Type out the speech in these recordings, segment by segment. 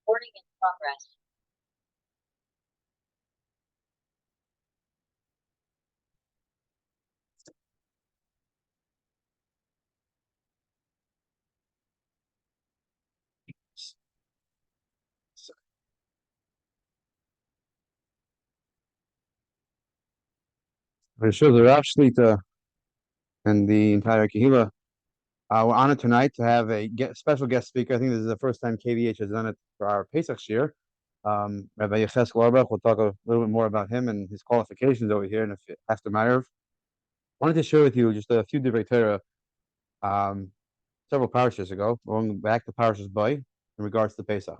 Recording in progress. For sure, the Rav Shlita and the entire Kehila. We're honored tonight to have a special guest speaker. I think this is the first time KVH has done it for our Pesach year. Rabbi Yechezkel Auerbach. We'll talk a little bit more about him and his qualifications over here in after Ma'ariv. Wanted to share with you just a few divrei Torah, several parashas ago, going back to Parashas Bay in regards to Pesach.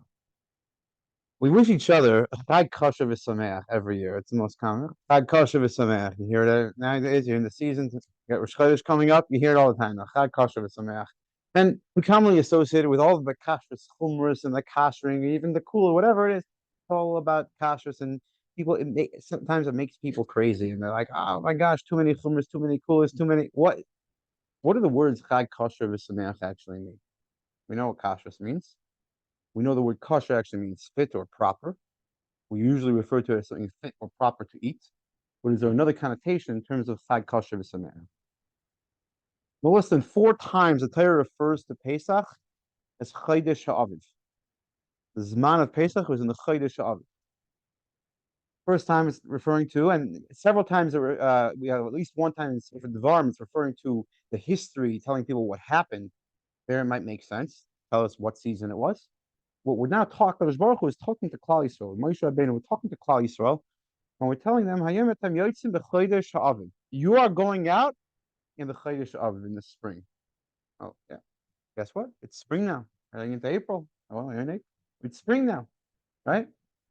We wish each other a Chag Kosher V'Sameach every year. It's the most common. Chag Kosher V'Sameach. You hear that nowadays. You're in the season. You got Rosh Chodesh coming up. You hear it all the time. Chag Kosher V'Sameach. And we commonly associated with all of the kashrus, chumras, and the kashering, even the kula, whatever it is. It's all about kashrus, and people. Sometimes it makes people crazy, and they're like, "Oh my gosh, too many chumras, too many kulas, too many." What do the words Chag Kosher V'Sameach actually mean? We know what kashrus means. We know the word kosher actually means fit or proper. We usually refer to it as something fit or proper to eat. But is there another connotation in terms of chag kosher v'sameach? No less than 4 times the Torah refers to Pesach as Chodesh Ha'aviv. The Zman of Pesach was in the Chodesh Ha'aviv. First time it's referring to, and several times we have at least one time in Sefer Devarim it's referring to the history, telling people what happened. There it might make sense. Tell us what season it was. What we're now talking, Baruch Hu is talking to Klal Yisrael. Moshe Rabbeinu, we're talking to Klal Yisrael, and we're telling them, you are going out in the Chodesh Ha'aviv in the spring. Oh, yeah. Guess what? It's spring now. Heading into April. Oh, it's spring now, right?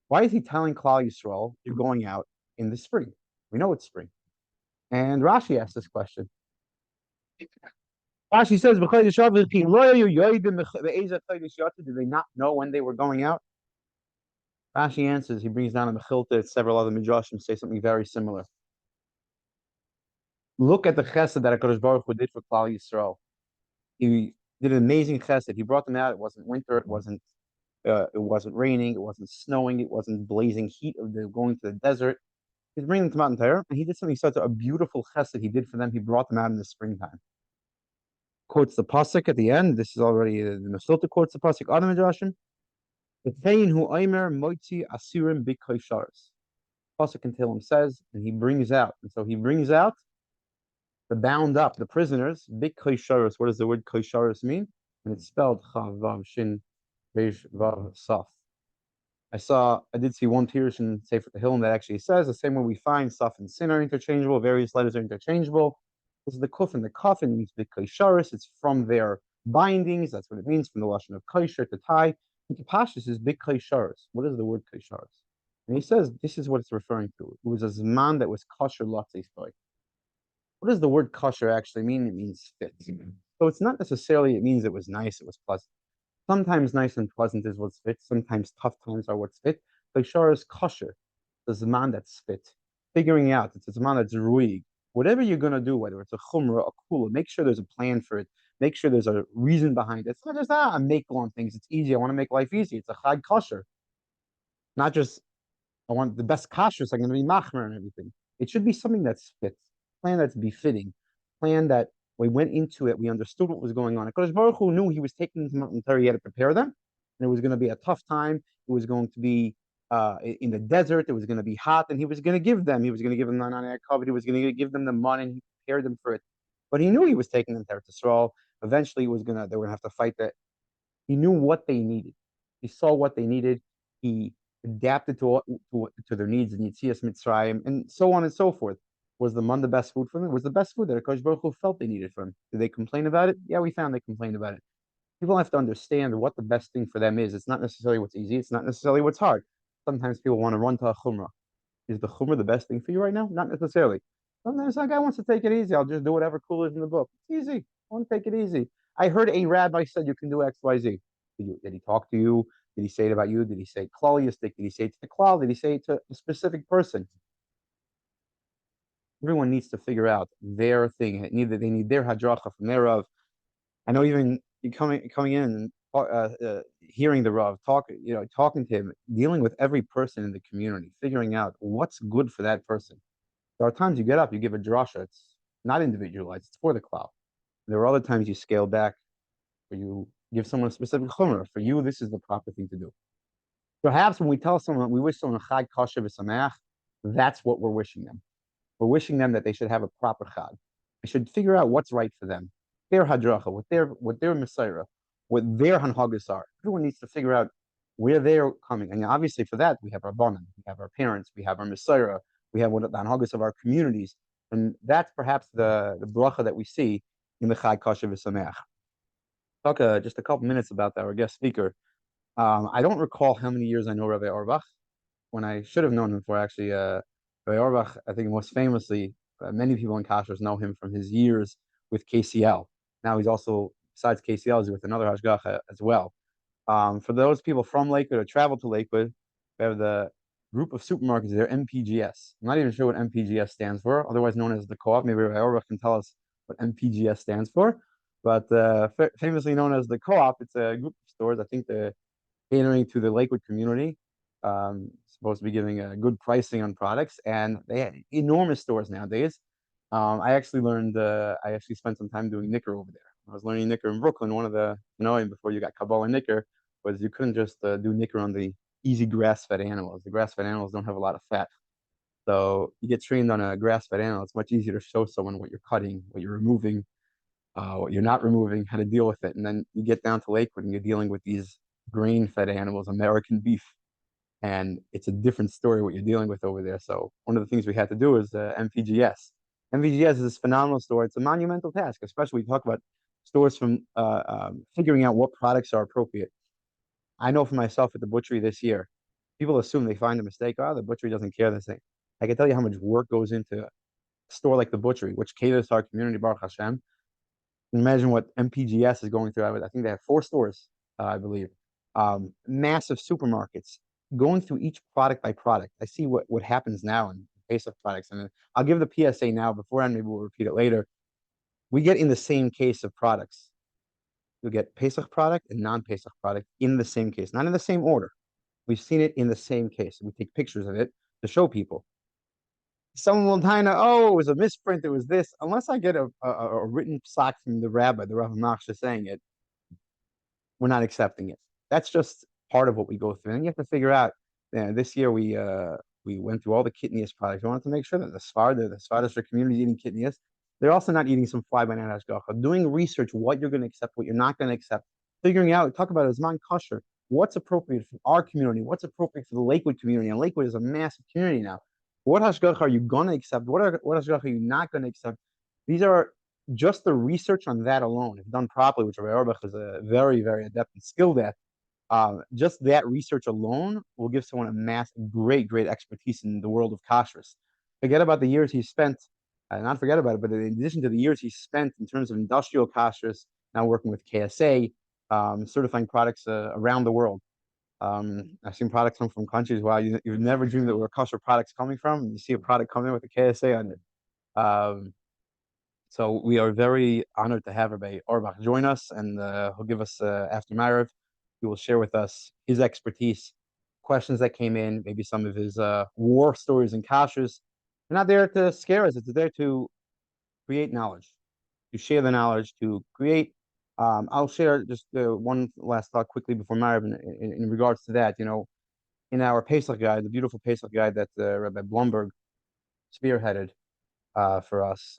Why is he telling Klal Yisrael you're going out in the spring? We know it's spring. And Rashi asked this question. Rashi says, did they not know when they were going out? Rashi answers, he brings down a Mechilta, several other Midrashim say something very similar. Look at the chesed that HaKadosh Baruch Hu did for Klal Yisrael. He did an amazing chesed. He brought them out. It wasn't winter. It wasn't raining. It wasn't snowing. It wasn't blazing heat of the going to the desert. He's bringing them to Mount Torah, and he did something such a beautiful chesed he did for them. He brought them out in the springtime. Quotes the pasuk at the end. This is already the Mechilta quotes the pasuk. Other Midrashim. Pasuk in Tehillim says, and he brings out, and so he brings out the bound up, the prisoners, big koisharos. What does the word koisharos mean? And it's spelled chav vav shin reish vav saf. I did see one Tirush in Sefer Tehillim that actually says the same way we find saf and sin are interchangeable, various letters are interchangeable. This is the kuf and the kaf, and it means big koisharos. It's from their bindings. That's what it means from the lashon of kosher to tie. And Pashtus is big koisharos. What is the word koisharos? And he says this is what it's referring to. It was a zman that was kosher latzis boy. What does the word kosher actually mean? It means fit. So it's not necessarily it means it was nice, it was pleasant. Sometimes nice and pleasant is what's fit. Sometimes tough times are what's fit. Kosher is kosher. The zman that's fit. Figuring out it's a zman that's ruig. Whatever you're gonna do, whether it's a chumrah, a kula, make sure there's a plan for it. Make sure there's a reason behind it. It's not just I make on things. It's easy. I want to make life easy. It's a chag kosher. Not just I want the best kosher, so I'm gonna be machmer and everything. It should be something that's fit, plan that's befitting, plan that we went into it, we understood what was going on. Because Baruch Hu knew he was taking them out in Torah, he had to prepare them, and it was going to be a tough time. It was going to be in the desert. It was going to be hot, and he was going to give them. He was going to give them the non covered. He was going to give them the money, and he prepared them for it. But he knew he was taking them to Israel. Eventually, they were going to have to fight that. He knew what they needed. He saw what they needed. He adapted to their needs and Yitzias Mitzrayim, and so on and so forth. Was the man the best food for them? It was the best food that Hakadosh Baruch Hu felt they needed from them. Did they complain about it? Yeah, we found they complained about it. People have to understand what the best thing for them is. It's not necessarily what's easy. It's not necessarily what's hard. Sometimes people want to run to a chumrah. Is the chumrah the best thing for you right now? Not necessarily. Sometimes that guy wants to take it easy. I'll just do whatever cool is in the book. It's easy. I want to take it easy. I heard a rabbi said you can do X, Y, Z. Did he talk to you? Did he say it about you? Did he say klalistic? Did he say it to the klal? Did he say it to a specific person? Everyone needs to figure out their thing. They need their hadracha from their Rav. I know even you coming in, hearing the Rav, talking to him, dealing with every person in the community, figuring out what's good for that person. There are times you get up, you give a drasha. It's not individualized; it's for the cloud. There are other times you scale back, where you give someone a specific chumrah. For you, this is the proper thing to do. Perhaps when we tell someone we wish someone a chag kosher v'sameach, that's what we're wishing them. We're wishing them that they should have a proper chag. They should figure out what's right for them, their hadracha, what their messiah, what their hanhagas are. Everyone needs to figure out where they're coming. And obviously for that, we have our banan, we have our parents, we have our messiah, we have what the hanhagas of our communities. And that's perhaps the bracha that we see in the chag kosher v'sameach. Talk just a couple minutes about our guest speaker. I don't recall how many years I know Rabbi Auerbach. When I should have known him for actually, Rabbi Auerbach, I think most famously, many people in Kashrus know him from his years with KCL. Now he's also, besides KCL, he's with another Hashgacha as well. For those people from Lakewood or travel to Lakewood, we have the group of supermarkets there, MPGS. I'm not even sure what MPGS stands for, otherwise known as the Co-op. Maybe Rabbi Auerbach can tell us what MPGS stands for. But famously known as the Co-op, it's a group of stores. I think the catering to the Lakewood community. Supposed to be giving a good pricing on products, and they have enormous stores nowadays. I actually spent some time doing knicker over there. I was learning knicker in Brooklyn. One of the, before you got Kabbalah knicker, was you couldn't just do knicker on the easy grass-fed animals. The grass-fed animals don't have a lot of fat. So you get trained on a grass-fed animal. It's much easier to show someone what you're cutting, what you're removing, what you're not removing, how to deal with it. And then you get down to Lakewood and you're dealing with these grain-fed animals, American beef, and it's a different story what you're dealing with over there. So one of the things we had to do is MPGS. MPGS is this phenomenal store. It's a monumental task, especially we talk about stores from figuring out what products are appropriate. I know for myself at the butchery this year, people assume they find a mistake. Oh, the butchery doesn't care this thing. I can tell you how much work goes into a store like the butchery, which caters to our community, Baruch Hashem. Imagine what MPGS is going through. I think they have 4 stores, I believe. Massive supermarkets going through each product by product. I see what happens now in Pesach products, and I'll give the PSA now beforehand. Maybe we'll repeat it later. We get in the same case of products. You'll get Pesach product and non-Pesach product in the same case, not in the same order. We've seen it in the same case. We take pictures of it to show people. Someone will kind of, oh, it was a misprint, it was this. Unless I get a written psak from the rabbi, the Rav saying it, we're not accepting it. That's just part of what we go through. And you have to figure out, this year we went through all the kitnius products. We wanted to make sure that the Svardish community eating kitnius. They're also not eating some fly by night hashgacha. Doing research, what you're going to accept, what you're not going to accept. Figuring out, talk about Zman kosher. What's appropriate for our community? What's appropriate for the Lakewood community? And Lakewood is a massive community now. What hashgacha are you going to accept? What hashgacha are you not going to accept? These are just the research on that alone, if done properly, which Rabbi Auerbach is a very, very adept and skilled at. Just that research alone will give someone a great, great expertise in the world of kashrus. Forget about the years he spent, not forget about it, but in addition to the years he spent in terms of industrial kashrus, now working with KSA, certifying products around the world. I've seen products come from countries you've never dreamed that were kosher products coming from, and you see a product coming with a KSA on it. So we are very honored to have Rabbi Auerbach join us, and he'll give us, after Marav, he will share with us his expertise, questions that came in, maybe some of his war stories and kashrus. They're not there to scare us. It's there to create knowledge, to share the knowledge, to create. I'll share just one last thought quickly before Marav in regards to that. In our Pesach guide, the beautiful Pesach guide that Rabbi Blumberg spearheaded for us,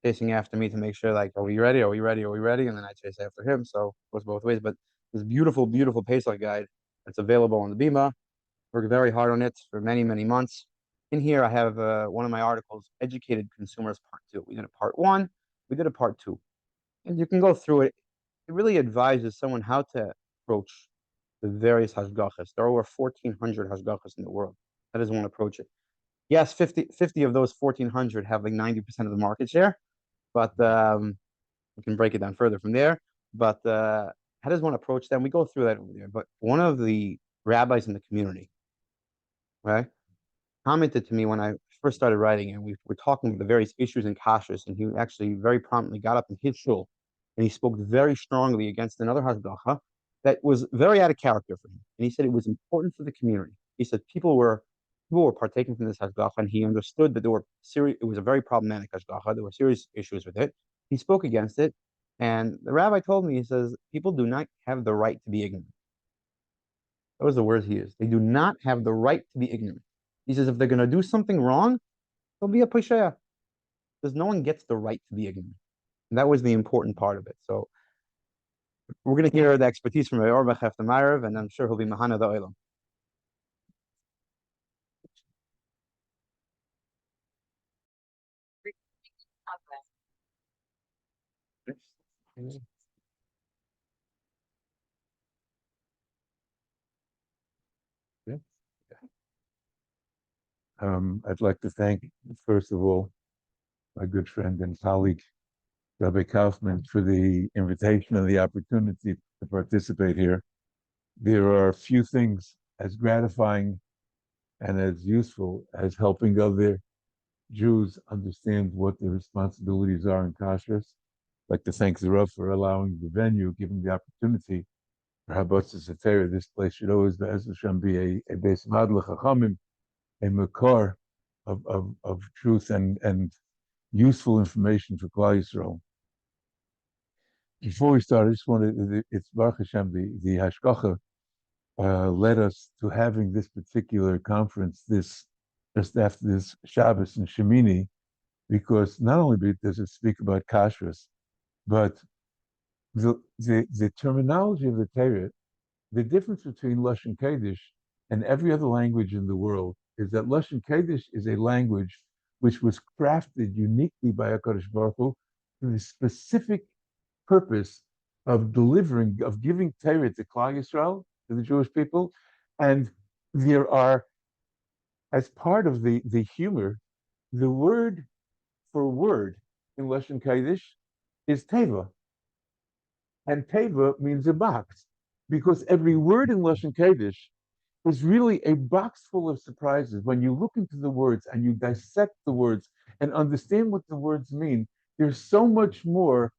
chasing after me to make sure, like, are we ready? Are we ready? Are we ready? And then I chase after him. So it goes both ways. But this beautiful, beautiful Pesach guide that's available on the Bima. Worked very hard on it for many, many months. In here, I have one of my articles, Educated Consumers Part 2. We did a Part 1. We did a Part 2. And you can go through it. It really advises someone how to approach the various hashgachas. There are over 1,400 hashgachas in the world. How does one approach it? Yes, 50 of those 1,400 have like 90% of the market share, but we can break it down further from there. But how does one approach them? We go through that over there. But one of the rabbis in the community, right, commented to me when I first started writing, and we were talking about the various issues in kashrus, and he actually very promptly got up in his shul, and he spoke very strongly against another hashgacha that was very out of character for him. And he said it was important for the community. He said people were partaking from this hashgacha, and he understood that it was a very problematic hashgacha. There were serious issues with it. He spoke against it, and the rabbi told me, he says, people do not have the right to be ignorant. That was the words he used. They do not have the right to be ignorant. He says if they're going to do something wrong, they'll be a posheya. Because no one gets the right to be ignorant. And that was the important part of it. So we're going to hear the expertise from Auerbach after Ma'ariv, and I'm sure he'll be Mahana the Olam. Yeah. I'd like to thank, first of all, my good friend and colleague, Rabbi Kaufman, for the invitation and the opportunity to participate here. There are few things as gratifying and as useful as helping other Jews understand what their responsibilities are in kashrus. I'd like to thank the Rav for allowing the venue, giving the opportunity for Habatzis Atera. This place should always, Be'ez Hashem, be a Beis Mad L'Chachamim, a makar of truth and useful information for Klal Yisrael. Before we start, I just wanted, it's Baruch Hashem, the Hashgacha led us to having this particular conference just after this Shabbos and Shemini, because not only does it speak about kashrus, but the terminology of the Torah, the difference between Lashon Kodesh and every other language in the world is that Lashon Kodesh is a language which was crafted uniquely by HaKadosh Baruch Hu for the specific purpose of giving Torah to Klal Yisrael, to the Jewish people. And there are, as part of the humor, the word for word in Lashon Kodesh is Teva. And Teva means a box, because every word in Lashon Kodesh is really a box full of surprises. When you look into the words and you dissect the words and understand what the words mean, there's so much more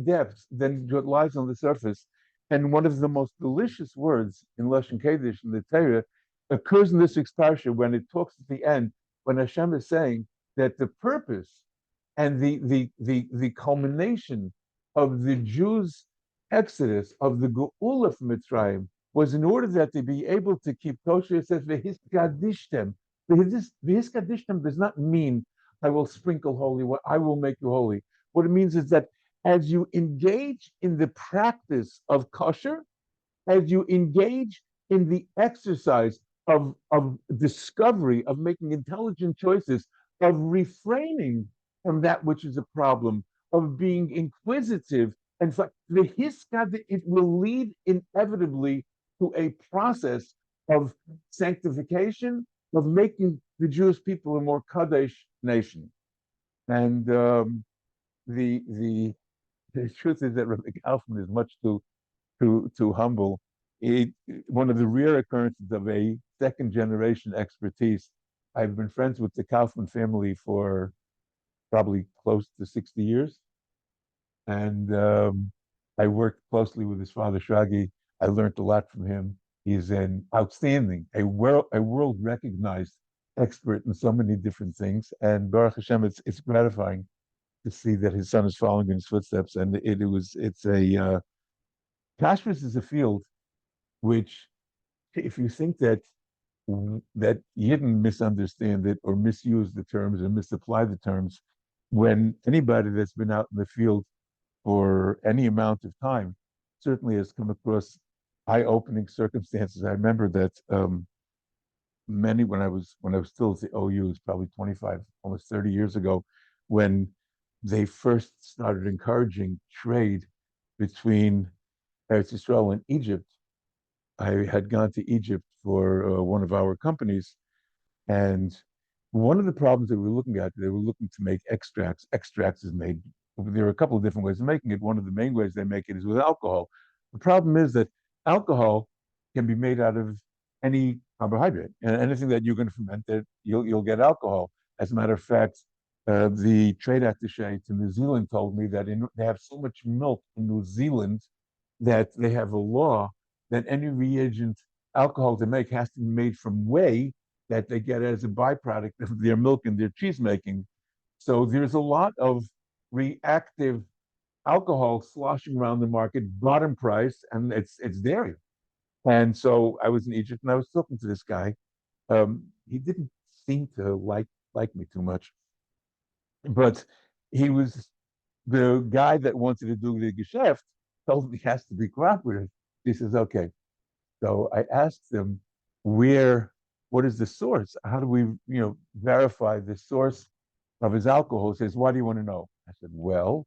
depth than what lies on the surface. And one of the most delicious words in Lashon Kodesh in the Torah occurs in this week's parsha when it talks at the end, when Hashem is saying that the purpose and the culmination of the Jews' exodus, of the Geula from Mitzrayim, was in order that they be able to keep kosher. It says v'hiskadishtem. V'hiskadishtem does not mean I will sprinkle holy, I will make you holy. What it means is that as you engage in the practice of kosher, as you engage in the exercise of discovery, of making intelligent choices, of refraining from that which is a problem, of being inquisitive, and the hiskad, it will lead inevitably to a process of sanctification, of making the Jewish people a more Kadesh nation. And the truth is that Rabbi Kaufman is much too humble. One of the rare occurrences of a second generation expertise. I've been friends with the Kaufman family for probably close to 60 years. And I worked closely with his father, Shragi. I learned a lot from him. He's an outstanding, a world recognized expert in so many different things. And Baruch Hashem, it's gratifying to see that his son is following in his footsteps. And kashrus is a field which, if you think that Yidden misunderstand it or misuse the terms or misapply the terms, when anybody that's been out in the field for any amount of time certainly has come across eye-opening circumstances. I remember that when I was still at the OU, it was probably 25, almost 30 years ago, when they first started encouraging trade between Eretz Yisrael and Egypt. I had gone to Egypt for one of our companies, and one of the problems that we were looking at, they were looking to make extracts. Extracts is made. There are a couple of different ways of making it. One of the main ways they make it is with alcohol. The problem is that alcohol can be made out of any carbohydrate, and anything that you're going to ferment, that you'll get alcohol. As a matter of fact, the trade attaché to New Zealand told me that they have so much milk in New Zealand that they have a law that any reagent alcohol they make has to be made from whey that they get as a byproduct of their milk and their cheese making. So there's a lot of reactive alcohol sloshing around the market, bottom price, and it's dairy. And so I was in Egypt and I was talking to this guy. He didn't seem to like me too much, but he was the guy that wanted to do the geschäft told me he has to be cooperative. He says, okay. So I asked him what is the source? How do we, verify the source of his alcohol? He says, why do you want to know? I said, well,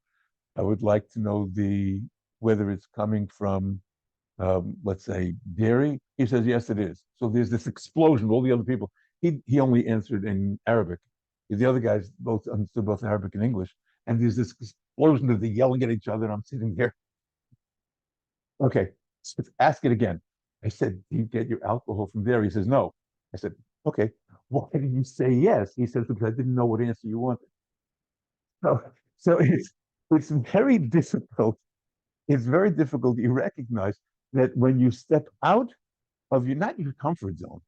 I would like to know whether it's coming from, let's say, dairy. He says, yes, it is. So there's this explosion of all the other people. He only answered in Arabic. The other guys both understood both Arabic and English. And there's this explosion of the yelling at each other. And I'm sitting there. Okay, so ask it again. I said, do you get your alcohol from there? He says, no. I said, okay, why did you say yes? He says, because I didn't know what answer you wanted. So, so it's very difficult. It's very difficult. You recognize that when you step out of not your comfort zone,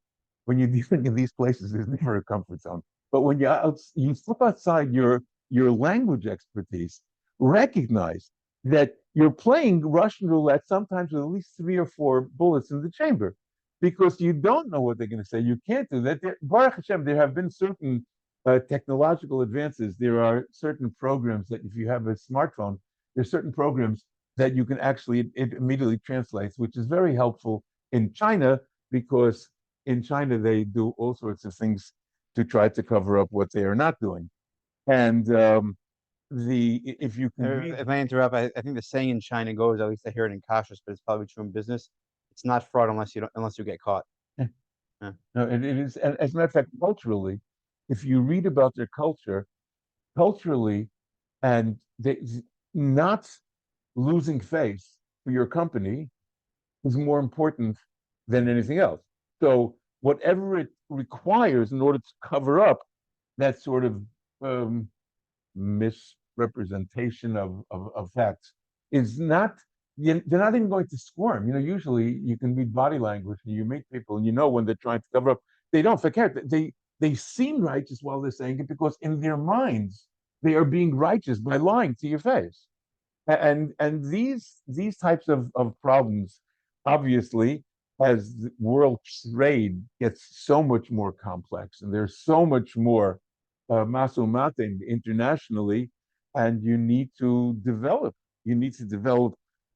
when you're dealing in these places, there's never a comfort zone. But when you step outside your language expertise, recognize that you're playing Russian roulette sometimes with at least 3 or 4 bullets in the chamber, because you don't know what they're going to say. You can't do that. Baruch Hashem, there have been certain technological advances. There are certain programs that if you have a smartphone, there's certain programs that you can actually, it immediately translates, which is very helpful in China, because in China they do all sorts of things to try to cover up what they are not doing. And if you can read, If I interrupt, I think the saying in China goes, at least I hear it in Kashrus, but it's probably true in business. It's not fraud unless you get caught. Yeah. no, it is, as a matter of fact, culturally, if you read about their culture, culturally, and they not losing face for your company is more important than anything else. So whatever it requires in order to cover up that sort of um, misrepresentation of facts is not, they're not even going to squirm. Usually you can read body language and you meet people and you know when they're trying to cover up. They don't forget that they seem righteous while they're saying it, because in their minds they are being righteous by lying to your face. And these types of problems, obviously, as world trade gets so much more complex and there's so much more masumatin internationally, and you need to develop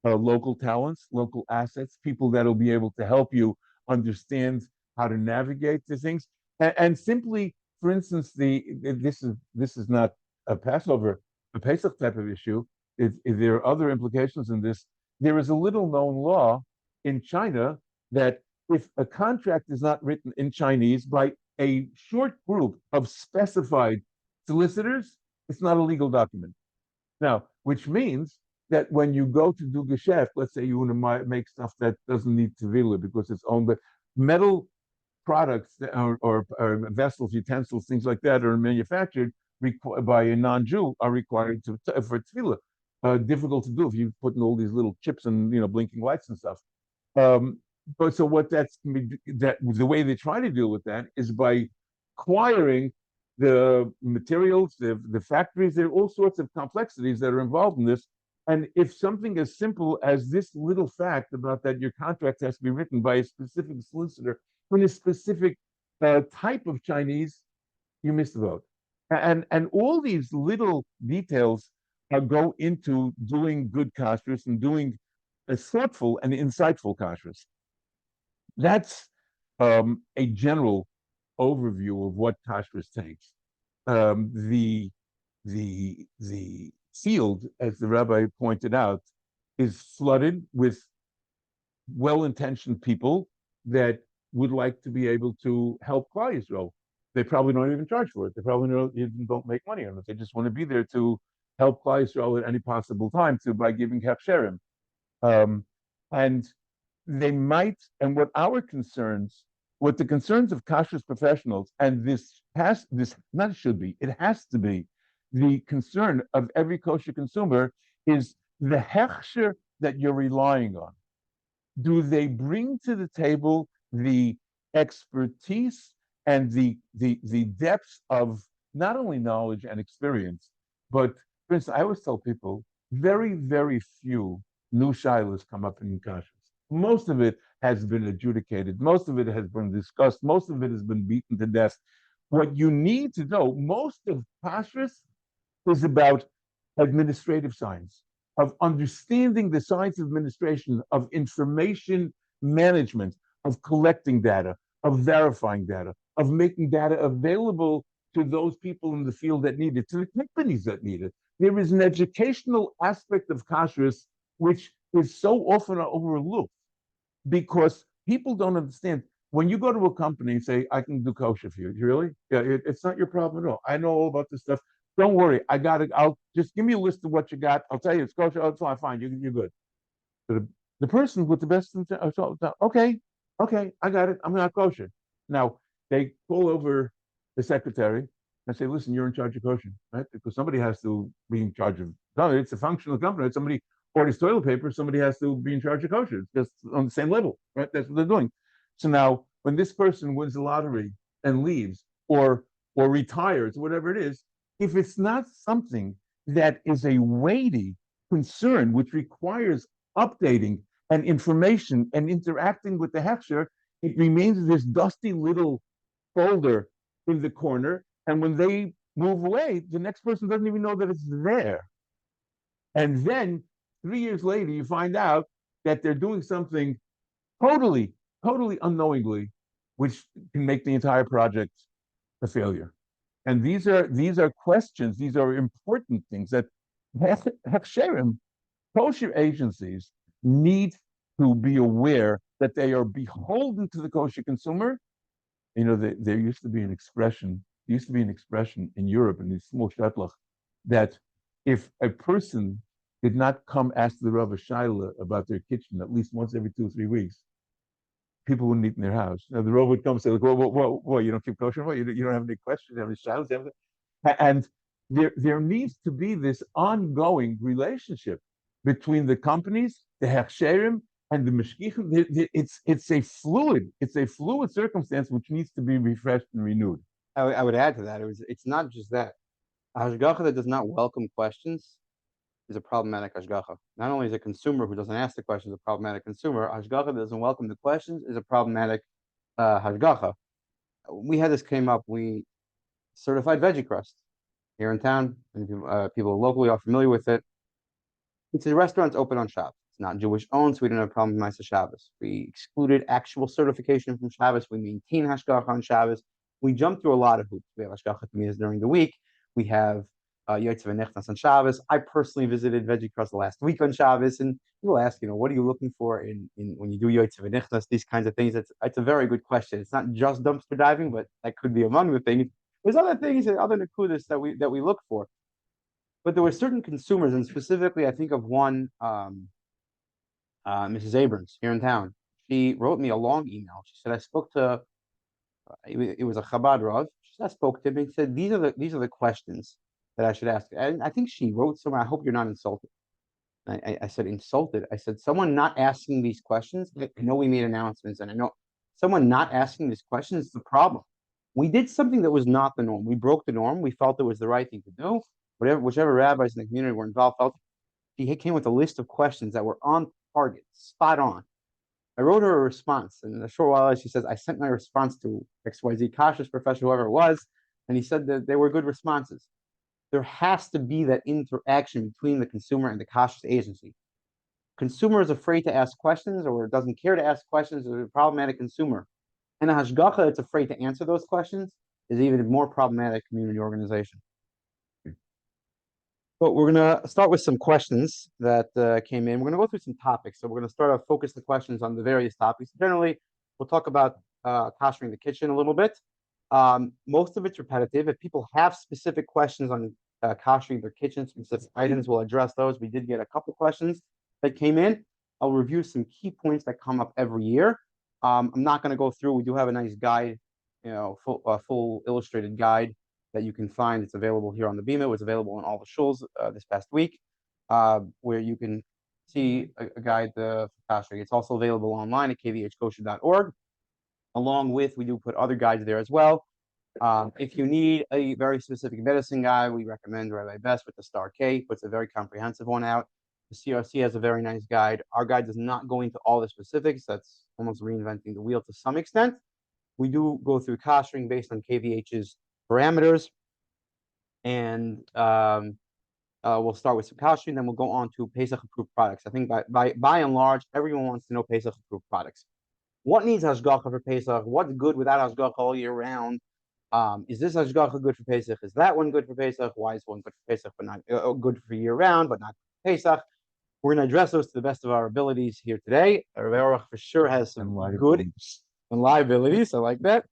local talents, local assets, people that'll be able to help you understand how to navigate the things. And simply, for instance, this is not a Pesach type of issue. If there are other implications in this. There is a little known law in China that if a contract is not written in Chinese by a short group of specified solicitors, it's not a legal document. Now, which means that when you go to do geschäft, let's say you want to make stuff that doesn't need tevila because it's owned by metal products or vessels, utensils, things like that are manufactured by a non-Jew are required for tefillah. Difficult to do if you put in all these little chips and blinking lights and stuff. But so what that the way they try to deal with that is by acquiring the materials, the factories. There are all sorts of complexities that are involved in this. And if something as simple as this little fact about that your contract has to be written by a specific solicitor in a specific type of Chinese, you miss the boat. And all these little details go into doing good kashrus and doing a thoughtful and insightful kashrus. That's a general overview of what kashrus takes. The field, as the rabbi pointed out, is flooded with well-intentioned people that would like to be able to help Klal Yisrael. They probably don't even charge for it. They probably don't make money on it. They just want to be there to help Klal Yisrael at any possible time by giving hefsherim. And they might, and what the concerns of kashrus professionals, and this not should be, it has to be the concern of every kosher consumer, is the hechsher that you're relying on? Do they bring to the table the expertise and the depths of not only knowledge and experience, but for instance, I always tell people very, very few new shilas come up in kashas. Most of it has been adjudicated, most of it has been discussed, most of it has been beaten to death. What you need to know, most of kashrus is about administrative science, of understanding the science of administration, of information management, of collecting data, of verifying data, of making data available to those people in the field that need it, to the companies that need it. There is an educational aspect of kashrus which is so often overlooked because people don't understand. When you go to a company and say, I can do kosher for you, really? Yeah, it's not your problem at all. I know all about this stuff. Don't worry. I got it. I'll just give me a list of what you got. I'll tell you it's kosher. Oh, it's fine. You're good. The person with the best, okay, I got it. I'm not kosher. Now, they call over the secretary and say, listen, you're in charge of kosher, right? Because somebody has to be in charge of, no, it's a functional company. It's somebody orders toilet paper, somebody has to be in charge of kosher. It's just on the same level, right? That's what they're doing. So now, when this person wins the lottery and leaves, or retires, whatever it is, if it's not something that is a weighty concern, which requires updating and information and interacting with the hechsher, it remains this dusty little folder in the corner. And when they move away, the next person doesn't even know that it's there. And then 3 years later, you find out that they're doing something totally, totally unknowingly, which can make the entire project a failure. And these are questions, these are important things that hechsherim, kosher agencies, need to be aware that they are beholden to the kosher consumer. There used to be an expression, in Europe in these small shtetl that if a person did not come ask the Rav Shaila about their kitchen at least once every 2 or 3 weeks, people wouldn't eat in their house. Now, the Rav would come and say, like, whoa, you don't keep kosher? What, you don't have any questions, you have any shailas? And there needs to be this ongoing relationship between the companies, the hechsherim, and the meshgichim. It's a fluid circumstance which needs to be refreshed and renewed. I would add to that. It's not just that. A hashgacha that does not welcome questions is a problematic hashgacha. Not only is a consumer who doesn't ask the questions a problematic consumer, a hashgacha that doesn't welcome the questions is a problematic hashgacha. We had this came up. We certified veggie crust here in town, and people locally are familiar with it. It's a restaurant open on Shabbos. It's not Jewish owned, so we don't have a problem with Ma'aseh Shabbos. We excluded actual certification from Shabbos. We maintain hashgacha on Shabbos. We jump through a lot of hoops. We have hashgacha meetings during the week. We have Yechezkel on Shabbos. I personally visited Veggie Crust last week on Shabbos, and people ask, what are you looking for in when you do Yechezkel, these kinds of things. It's a very good question. It's not just dumpster diving, but that could be among the things. There's other things and other nakudas that we look for. But there were certain consumers, and specifically, I think of one, Mrs. Abrams here in town. She wrote me a long email. She said, I spoke to, it was a Chabad Rav. She said, I spoke to him and said, these are the questions that I should ask. And I think she wrote somewhere, I hope you're not insulted. I said, insulted. I said, someone not asking these questions, I know we made announcements, and I know someone not asking these questions is the problem. We did something that was not the norm. We broke the norm. We felt it was the right thing to do. Whichever rabbis in the community were involved felt he came with a list of questions that were on target, spot on. I wrote her a response, and in a short while, she says, I sent my response to XYZ Kashrus professor, whoever it was, and he said that they were good responses. There has to be that interaction between the consumer and the Kashrus agency. Consumer is afraid to ask questions or doesn't care to ask questions, or a problematic consumer. And a hashgacha that's afraid to answer those questions is even a more problematic community organization. But we're going to start with some questions that came in. We're going to go through some topics. So we're going to start off, focus the questions on the various topics. Generally, we'll talk about koshering the kitchen a little bit. Most of it's repetitive. If people have specific questions on koshering their kitchen, specific items, we'll address those. We did get a couple questions that came in. I'll review some key points that come up every year. I'm not going to go through. We do have a nice guide, full illustrated guide that you can find. It's available here on the Bima. It was available in all the shuls this past week, where you can see a guide for kashering. It's also available online at kvhkosher.org. Along with, we do put other guides there as well. If you need a very specific medicine guide, we recommend Rabbi Best with the Star K, puts a very comprehensive one out. The CRC has a very nice guide. Our guide does not go into all the specifics. That's almost reinventing the wheel to some extent. We do go through kashering based on KVH's parameters. And we'll start with some kashering, then we'll go on to Pesach approved products. I think by and large, everyone wants to know Pesach approved products. What needs hashgacha for Pesach? What's good without hashgacha all year round? Is this hashgacha good for Pesach? Is that one good for Pesach? Why is one good for Pesach but not good for year round, but not for Pesach? We're going to address those to the best of our abilities here today. Rabbi Auerbach for sure has some good liabilities. I like that.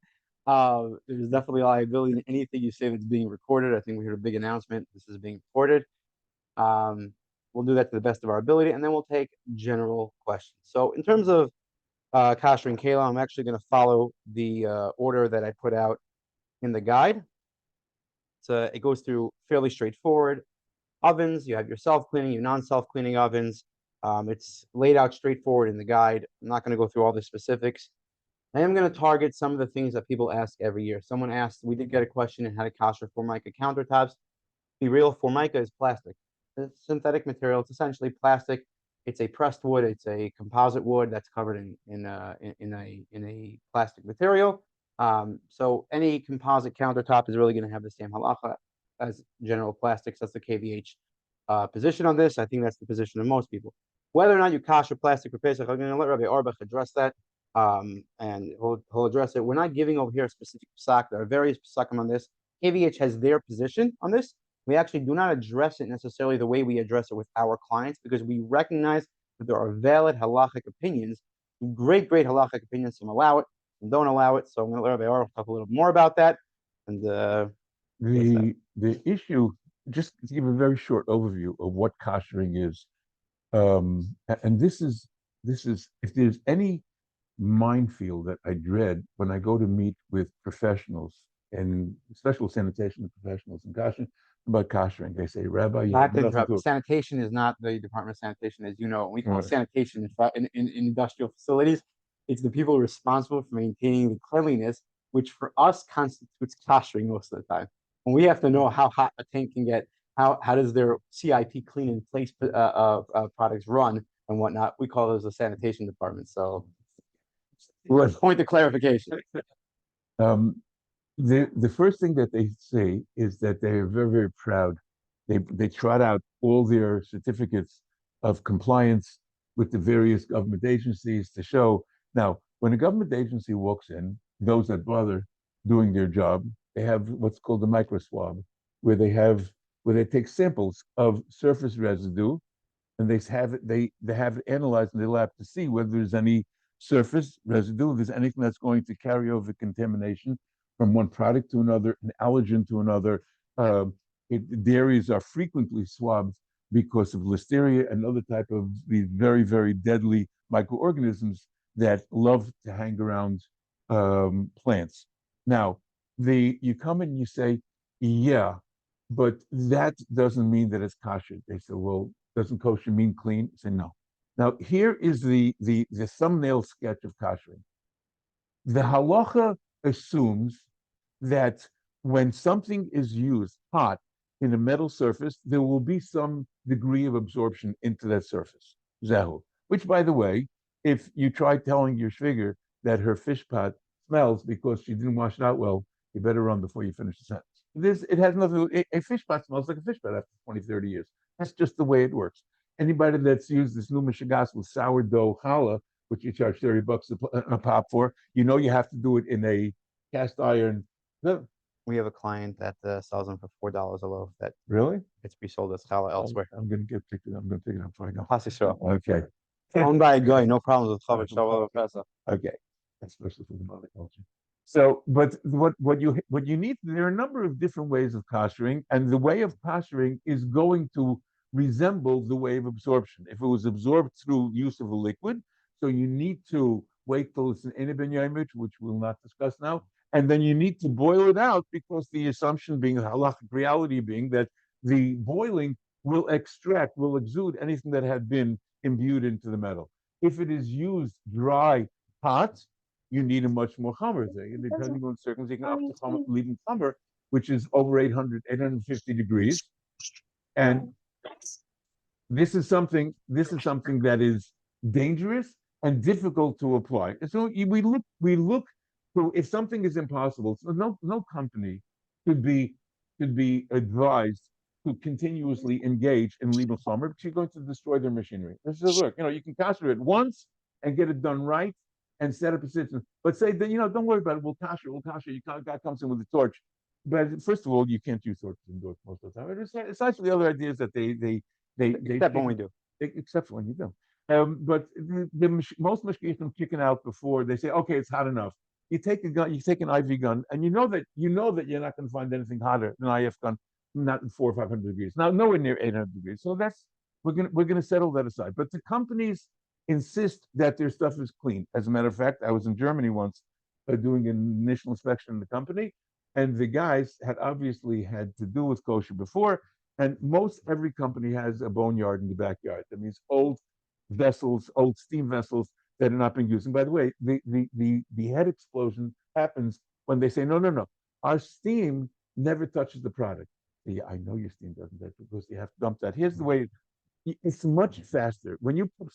There's definitely liability in anything you say that's being recorded. I think we heard a big announcement. This is being recorded. We'll do that to the best of our ability, and then we'll take general questions. So in terms of Kasher and Kayla, I'm actually going to follow the order that I put out in the guide. So it goes through fairly straightforward. Ovens, you have your self-cleaning, your non-self-cleaning ovens. It's laid out straightforward in the guide. I'm not going to go through all the specifics. I am going to target some of the things that people ask every year. Someone asked, we did get a question in how to kasher Formica countertops. Be real, Formica is plastic. It's synthetic material. It's essentially plastic. It's a pressed wood. It's a composite wood that's covered in a plastic material. So any composite countertop is really going to have the same halacha as general plastics. That's the KVH position on this. I think that's the position of most people. Whether or not you kasher plastic for Pesach, I'm going to let Rabbi Auerbach address that, and he'll address it. We're not giving over here a specific psak. There are various psakim on this. KVH has their position on this. We actually do not address it necessarily the way we address it with our clients, because we recognize that there are valid halachic opinions, great halachic opinions. Some allow it, some don't allow it. So I'm going to let Rabbi Auerbach talk a little more about that. And the issue, just to give a very short overview of what koshering is, and this is if there's any minefield that I dread when I go to meet with professionals and special sanitation professionals in koshering about koshering, they say, Rabbi, you have nothing to... Sanitation is not the Department of Sanitation, as you know. We call sanitation in industrial facilities. It's the people responsible for maintaining the cleanliness, which for us constitutes koshering most of the time. And we have to know how hot a tank can get, how does their CIP clean in place products run and whatnot. We call those the sanitation department. So point of clarification. The first thing that they say is that they are very, very proud. They trot out all their certificates of compliance with the various government agencies to show. Now, when a government agency walks in, those that bother doing their job, they have what's called a micro swab, where they take samples of surface residue, and they have it analyzed in the lab to see whether there's any surface residue, if there's anything that's going to carry over contamination from one product to another, an allergen to another. Dairies are frequently swabbed because of listeria and other type of these very, very deadly microorganisms that love to hang around plants. Now, you come in and you say, yeah, but that doesn't mean that it's kosher. They say, well, doesn't kosher mean clean? I say, no. Now, here is the thumbnail sketch of koshering. The halacha assumes that when something is used hot in a metal surface, there will be some degree of absorption into that surface. Zehu. Which, by the way, if you try telling your shviger that her fish pot smells because she didn't wash it out well, you better run before you finish the sentence. It has nothing. A fish pot smells like a fish pot after 20, 30 years. That's just the way it works. Anybody that's used this new mishagas with sourdough challah, which you charge $30 a pop for, you have to do it in a cast iron. We have a client that sells them for $4 a loaf. That really? It's resold as challah elsewhere. I'm going to get pictures. I'm going to take it up before I go. Okay. Okay. Owned by a guy, no problems with challah shalom Pesach. Okay, especially for the monoculture. So, but what you need, there are a number of different ways of koshering, and the way of koshering is going to resemble the way of absorption. If it was absorbed through use of a liquid, so you need to wait till it's an inabin yomich, which we'll not discuss now, and then you need to boil it out, because the assumption being, the halachic reality being, that the boiling will exude anything that had been imbued into the metal. If it is used dry, hot, you need a much more chamer thing. Depending on circumstances, you can up to leaving chamer, which is over 850 degrees. And this is something that is dangerous and difficult to apply. So we look so if something is impossible, so no company could be advised to continuously engage in legal summer because you're going to destroy their machinery. This is look, you can kasher it once and get it done right and set up a system. But say then, don't worry about it. We'll kasher. You can't, guy comes in with a torch. But first of all, you can't use torches indoors most of the time. It's actually the other ideas that they Except when we do. except when you don't. But most mashgichim kicking out before they say, okay, it's hot enough. You take a gun, you take an IV gun, and you know that you're not going to find anything hotter than an IF gun, not in 400 or 500 degrees. Now, nowhere near 800 degrees. So we're gonna settle that aside. But the companies insist that their stuff is clean. As a matter of fact, I was in Germany once doing an initial inspection in the company, and the guys had obviously had to do with kosher before. And most every company has a boneyard in the backyard. That means old vessels, old steam vessels that are not being used. And by the way, the head explosion happens when they say, no, our steam never touches the product. Yeah, I know your steam doesn't touch because you have to dump that. Here's the way it's much faster. When you put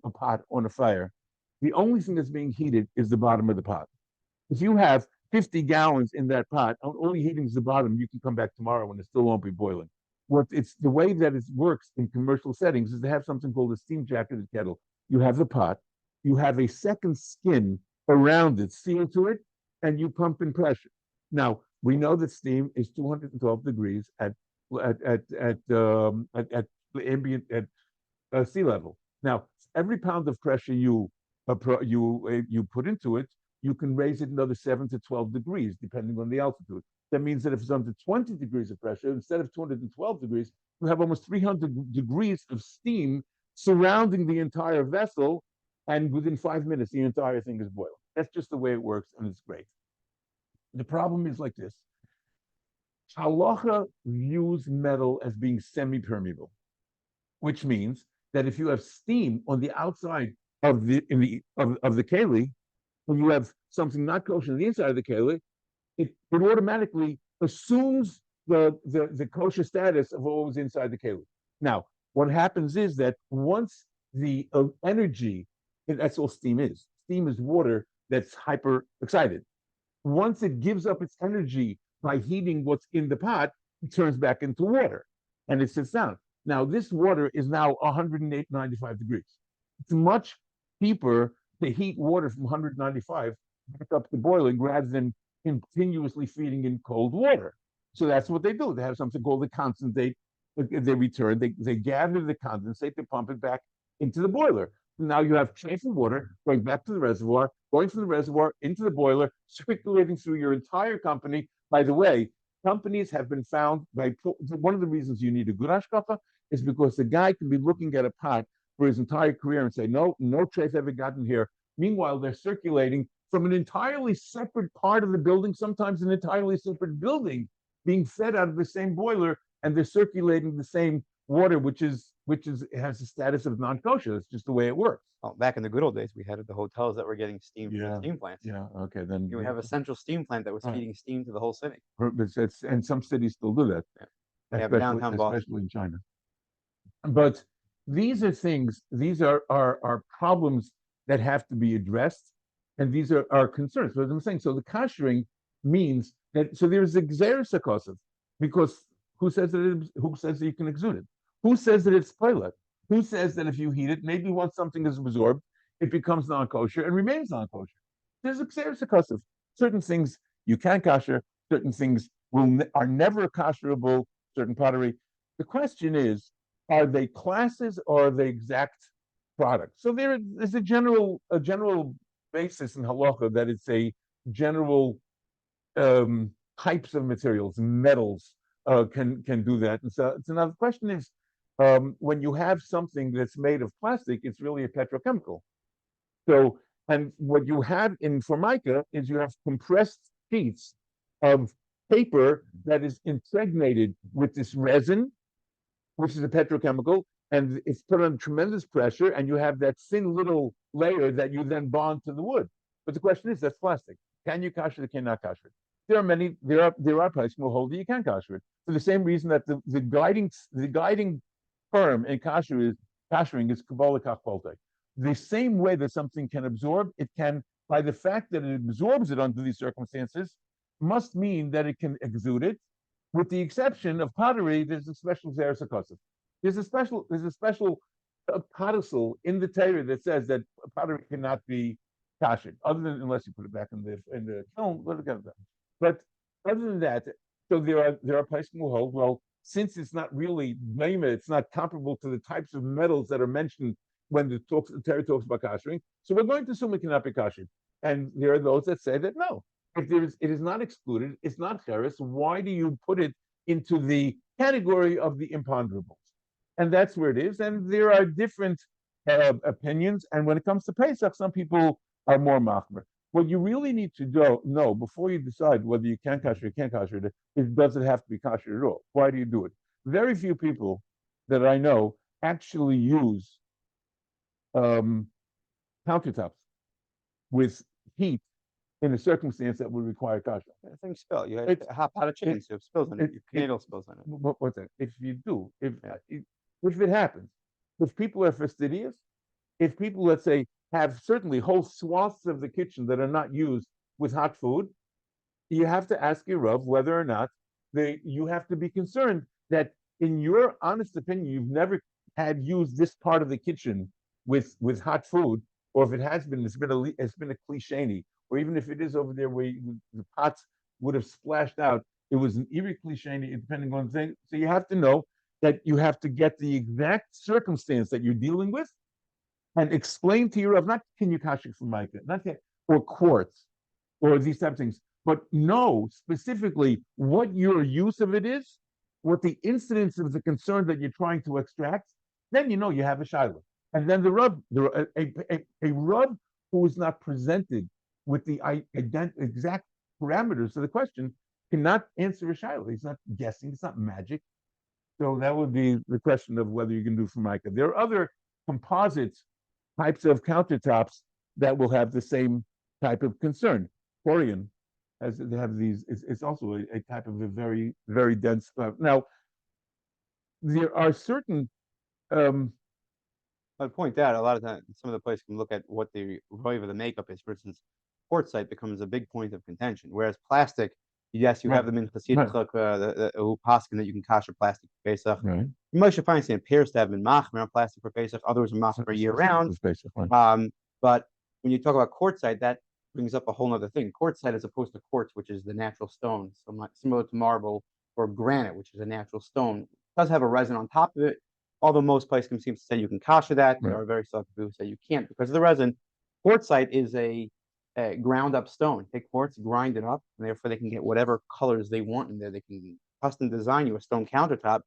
a pot on a fire, the only thing that's being heated is the bottom of the pot. If you have 50 gallons in that pot, only heating is the bottom, you can come back tomorrow and it still won't be boiling. It's the way that it works in commercial settings is to have something called a steam jacketed kettle. You have the pot, you have a second skin around it, sealed to it, and you pump in pressure. Now we know that steam is 212 degrees at ambient at sea level. Now every pound of pressure you put into it, you can raise it another 7 to 12 degrees depending on the altitude. That means that if it's under 20 degrees of pressure, instead of 212 degrees, you have almost 300 degrees of steam surrounding the entire vessel, and within 5 minutes, the entire thing is boiling. That's just the way it works, and it's great. The problem is like this. Halacha views metal as being semi-permeable, which means that if you have steam on the outside of the keli, and you have something not kosher on the inside of the keli, it automatically assumes the kosher status of what was inside the keli. Now, what happens is that once the energy, that's all steam is. Steam is water that's hyper excited. Once it gives up its energy by heating what's in the pot, it turns back into water and it sits down. Now, this water is now 195 degrees. It's much cheaper to heat water from 195 back up to boiling rather than continuously feeding in cold water. So that's what they do. They have something called the condensate. They return, they gather the condensate, they pump it back into the boiler. Now you have chafing water going back to the reservoir, going from the reservoir into the boiler, circulating through your entire company. By the way, companies have been found by one of the reasons you need a good hashkafa is because the guy can be looking at a pot for his entire career and say, no chafe ever gotten here. Meanwhile, they're circulating from an entirely separate part of the building, sometimes an entirely separate building, being fed out of the same boiler, and they're circulating the same water, which has the status of non-kosher. That's just the way it works. Well, back in the good old days, we had the hotels that were getting steam from the steam plants. Yeah. Okay. Then you would have a central steam plant that was feeding steam to the whole city. And some cities still do that. Yeah. Especially in China. But these are things. These are problems that have to be addressed, and these are concerns. But I'm saying so. The kashering means that there's a gzeres hakosov, because who says that you can exude it? Who says that it's toilet? Who says that if you heat it, maybe once something is absorbed, it becomes non-kosher and remains non-kosher? There's a gzeres hakosov. Certain things you can kosher, certain things are never kosherable, certain pottery. The question is, are they classes or are they exact products? So there is a general basis in halacha that it's a general types of materials, metals can do that. And so now the question is, when you have something that's made of plastic, it's really a petrochemical. So, and what you have in Formica is you have compressed sheets of paper that is impregnated with this resin, which is a petrochemical, and it's put on tremendous pressure, and you have that thin little layer that you then bond to the wood. But the question is, that's plastic. Can you kasher it? Cannot kasher it? There are many. There are places who hold that you can kasher it for the same reason that the guiding term in kashering is kabbalah kachpolte. The same way that something can absorb, it can, by the fact that it absorbs it under these circumstances, must mean that it can exude it. With the exception of pottery, there's a special zeres. There's a special codicil in the Torah that says that pottery cannot be kashed, other than unless you put it back in the kiln. But other than that, so there are places who hold, well, since it's not really it's not comparable to the types of metals that are mentioned when the Torah talks about kashering, so we're going to assume it cannot be kashed. And there are those that say that no, if it is not excluded, it's not cheres. Why do you put it into the category of the imponderables? And that's where it is. And there are different opinions. And when it comes to Pesach, some people are more machmer. What you really need to know before you decide whether you can kasher or can't kasher it is, does it have to be kasher at all? Why do you do it? Very few people that I know actually use countertops with heat in a circumstance that would require kasher. Things spill. You had a hot pot of chicken soup spills in it. Your spills in it. What's that? If you do, if it happens, if people are fastidious, if people, let's say, have certainly whole swaths of the kitchen that are not used with hot food, you have to ask your Rav whether or not you have to be concerned that, in your honest opinion, you've never had used this part of the kitchen with hot food, or if it has been, it's been a cliche, or even if it is over there where the pots would have splashed out, it was an eerie cliche, depending on the thing. So you have to know that you have to get the exact circumstance that you're dealing with and explain to your Rav, not can you kasher for mica, not that, or quartz, or these type of things, but know specifically what your use of it is, what the incidence of the concern that you're trying to extract. Then you know you have a shiloh. And then the Rav, a Rav who is not presented with the exact parameters of the question cannot answer a shiloh. He's not guessing. It's not magic. So that would be the question of whether you can do Formica. There are other composite types of countertops that will have the same type of concern. Corian, as they have these, it's also a type of a very, very dense. Now, there are certain. I'd point out a lot of times some of the places can look at what the roiv of the makeup is. For instance, quartzite becomes a big point of contention, whereas plastic, yes, you have them in Chassidchuk, who paskin that you can kasher plastic for Pesach. Right. Moshe Feinstein appears to have been machmer on plastic for Pesach. Others are machmer for year round. But when you talk about quartzite, that brings up a whole other thing. Quartzite, as opposed to quartz, which is the natural stone, similar to marble, or granite, which is a natural stone, does have a resin on top of it. Although most places seem to say you can kasher that, there are very select people who say you can't because of the resin. Quartzite is a ground up stone. Take quartz, grind it up, and therefore they can get whatever colors they want in there. They can custom design you a stone countertop,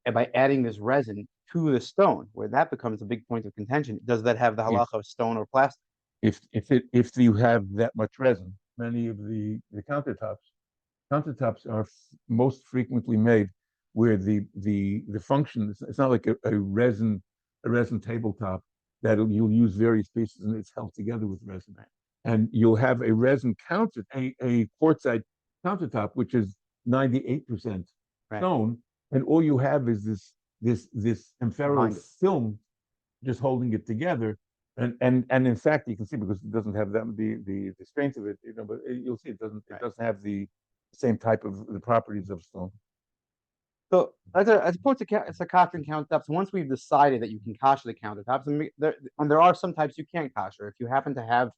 and by adding this resin to the stone, where that becomes a big point of contention. Does that have the halacha of stone or plastic? If you have that much resin, many of the countertops are most frequently made where the function, it's not like a resin tabletop that you'll use various pieces and it's held together with resin. And you'll have a resin a quartzite countertop, which is 98% stone, and all you have is this amphoterol film just holding it together. And in fact, you can see, because it doesn't have the strength of it, but you'll see it doesn't have the same type of the properties of stone. So as opposed to kashering countertops, once we've decided that you can kasher the countertops, and there are some types you can't kasher. If you happen to have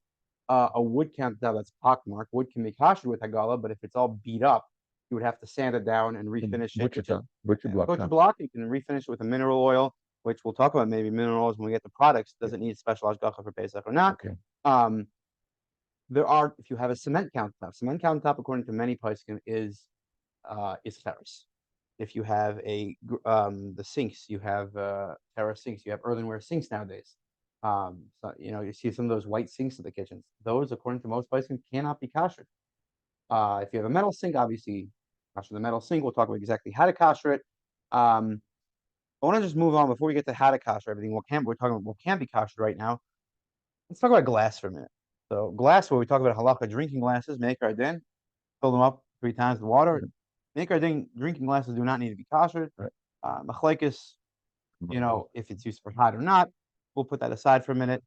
a wood countertop that's pockmarked, wood can be kashered with hagala, but if it's all beat up, you would have to sand it down and refinish it. Butcher block. You can refinish it with a mineral oil, which we'll talk about maybe mineral oils when we get to products. Does it need special hashgacha for Pesach or not? Okay. There are, if you have a cement countertop, according to many poskim, is terrace. If you have the sinks, you have terrace sinks, you have earthenware sinks nowadays. So you see some of those white sinks in the kitchens. Those, according to most poskim, cannot be kashered. If you have a metal sink, obviously kasher the metal sink. We'll talk about exactly how to kasher it. I want to just move on before we get to how to kosher everything. We're talking about what can be kosher right now. Let's talk about glass for a minute. So glass, where we talk about halakha, drinking glasses, make our din, fill them up 3 times with water. Make our din, drinking glasses do not need to be kosher. Right. Machlekes, if it's used for hot or not, we'll put that aside for a minute.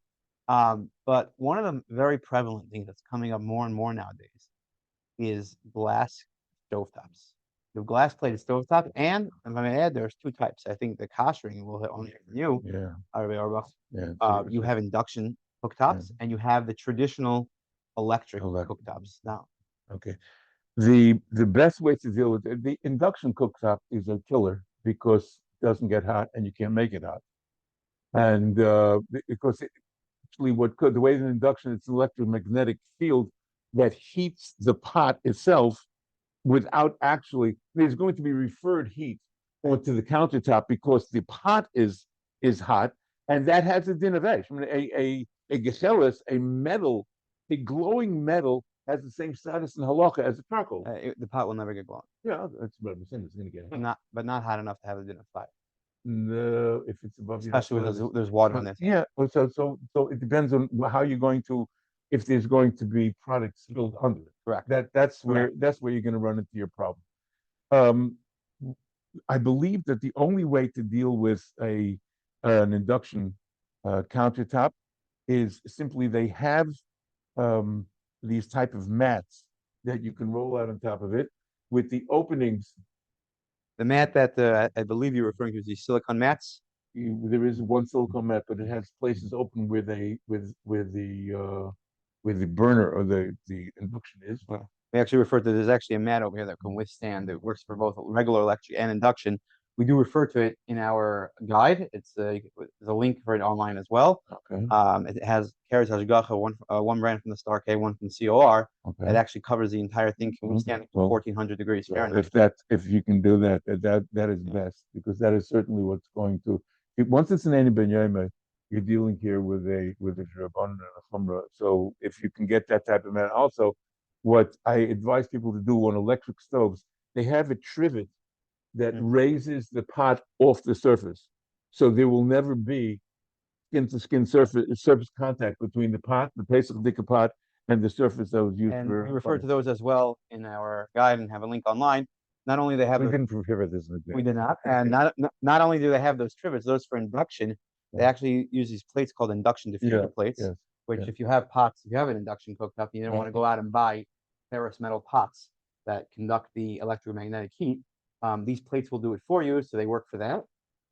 But one of the very prevalent things that's coming up more and more nowadays is glass stovetops. The glass plated stovetop, and if I may add, there's 2 types. I think the koshering will only hear from you, Rabbi Auerbach. You have induction cooktops, and you have the traditional electric cooktops. Now, okay, the best way to deal with it, the induction cooktop is a killer because it doesn't get hot and you can't make it hot. And because actually the way the induction, it's an electromagnetic field that heats the pot itself without actually, there's going to be referred heat onto the countertop because the pot is hot, and that has a din of ash. I mean, a gechelis, a metal, a glowing metal has the same status in halacha as a charcoal. The pot will never get glowing. Yeah, that's what I'm saying. It's going to get hot. Not hot enough to have a din of fire. No, if it's above, especially when there's water on it. Yeah, so it depends on how you're going to, if there's going to be products spilled under it. Correct. That's where you're going to run into your problem. I believe that the only way to deal with an induction countertop is simply they have these type of mats that you can roll out on top of it with the openings. The mat that I believe you're referring to is the silicone mats. There is one silicone mat, but it has places open where the burner or the induction is. Well, we actually refer to there's actually a mat over here that can withstand. It works for both regular electric and induction. We do refer to it in our guide. There's a link for it online as well. Okay. It carries Hashgacha, one brand from the Star K, one from COR. Okay. It actually covers the entire thing, can withstand 1400 degrees Fahrenheit. If you can do that is best, because that is certainly what's going to. Once it's an Eni Ben Yoma, you're dealing here with a Rabban and a Chumrah. So if you can get that type of mat, also, what I advise people to do on electric stoves, they have a trivet that raises the pot off the surface, so there will never be skin-to-skin surface contact between the pot, the Pesach Dika pot, and the surface that was used for. We refer to those as well in our guide and have a link online. Not only they have we didn't prepare this. We did not, and not only do they have those trivets, those for induction, they actually use these plates called induction diffuser plates. Which, if you have pots, if you have an induction cooktop, you don't want to go out and buy ferrous metal pots that conduct the electromagnetic heat. These plates will do it for you, so they work for that.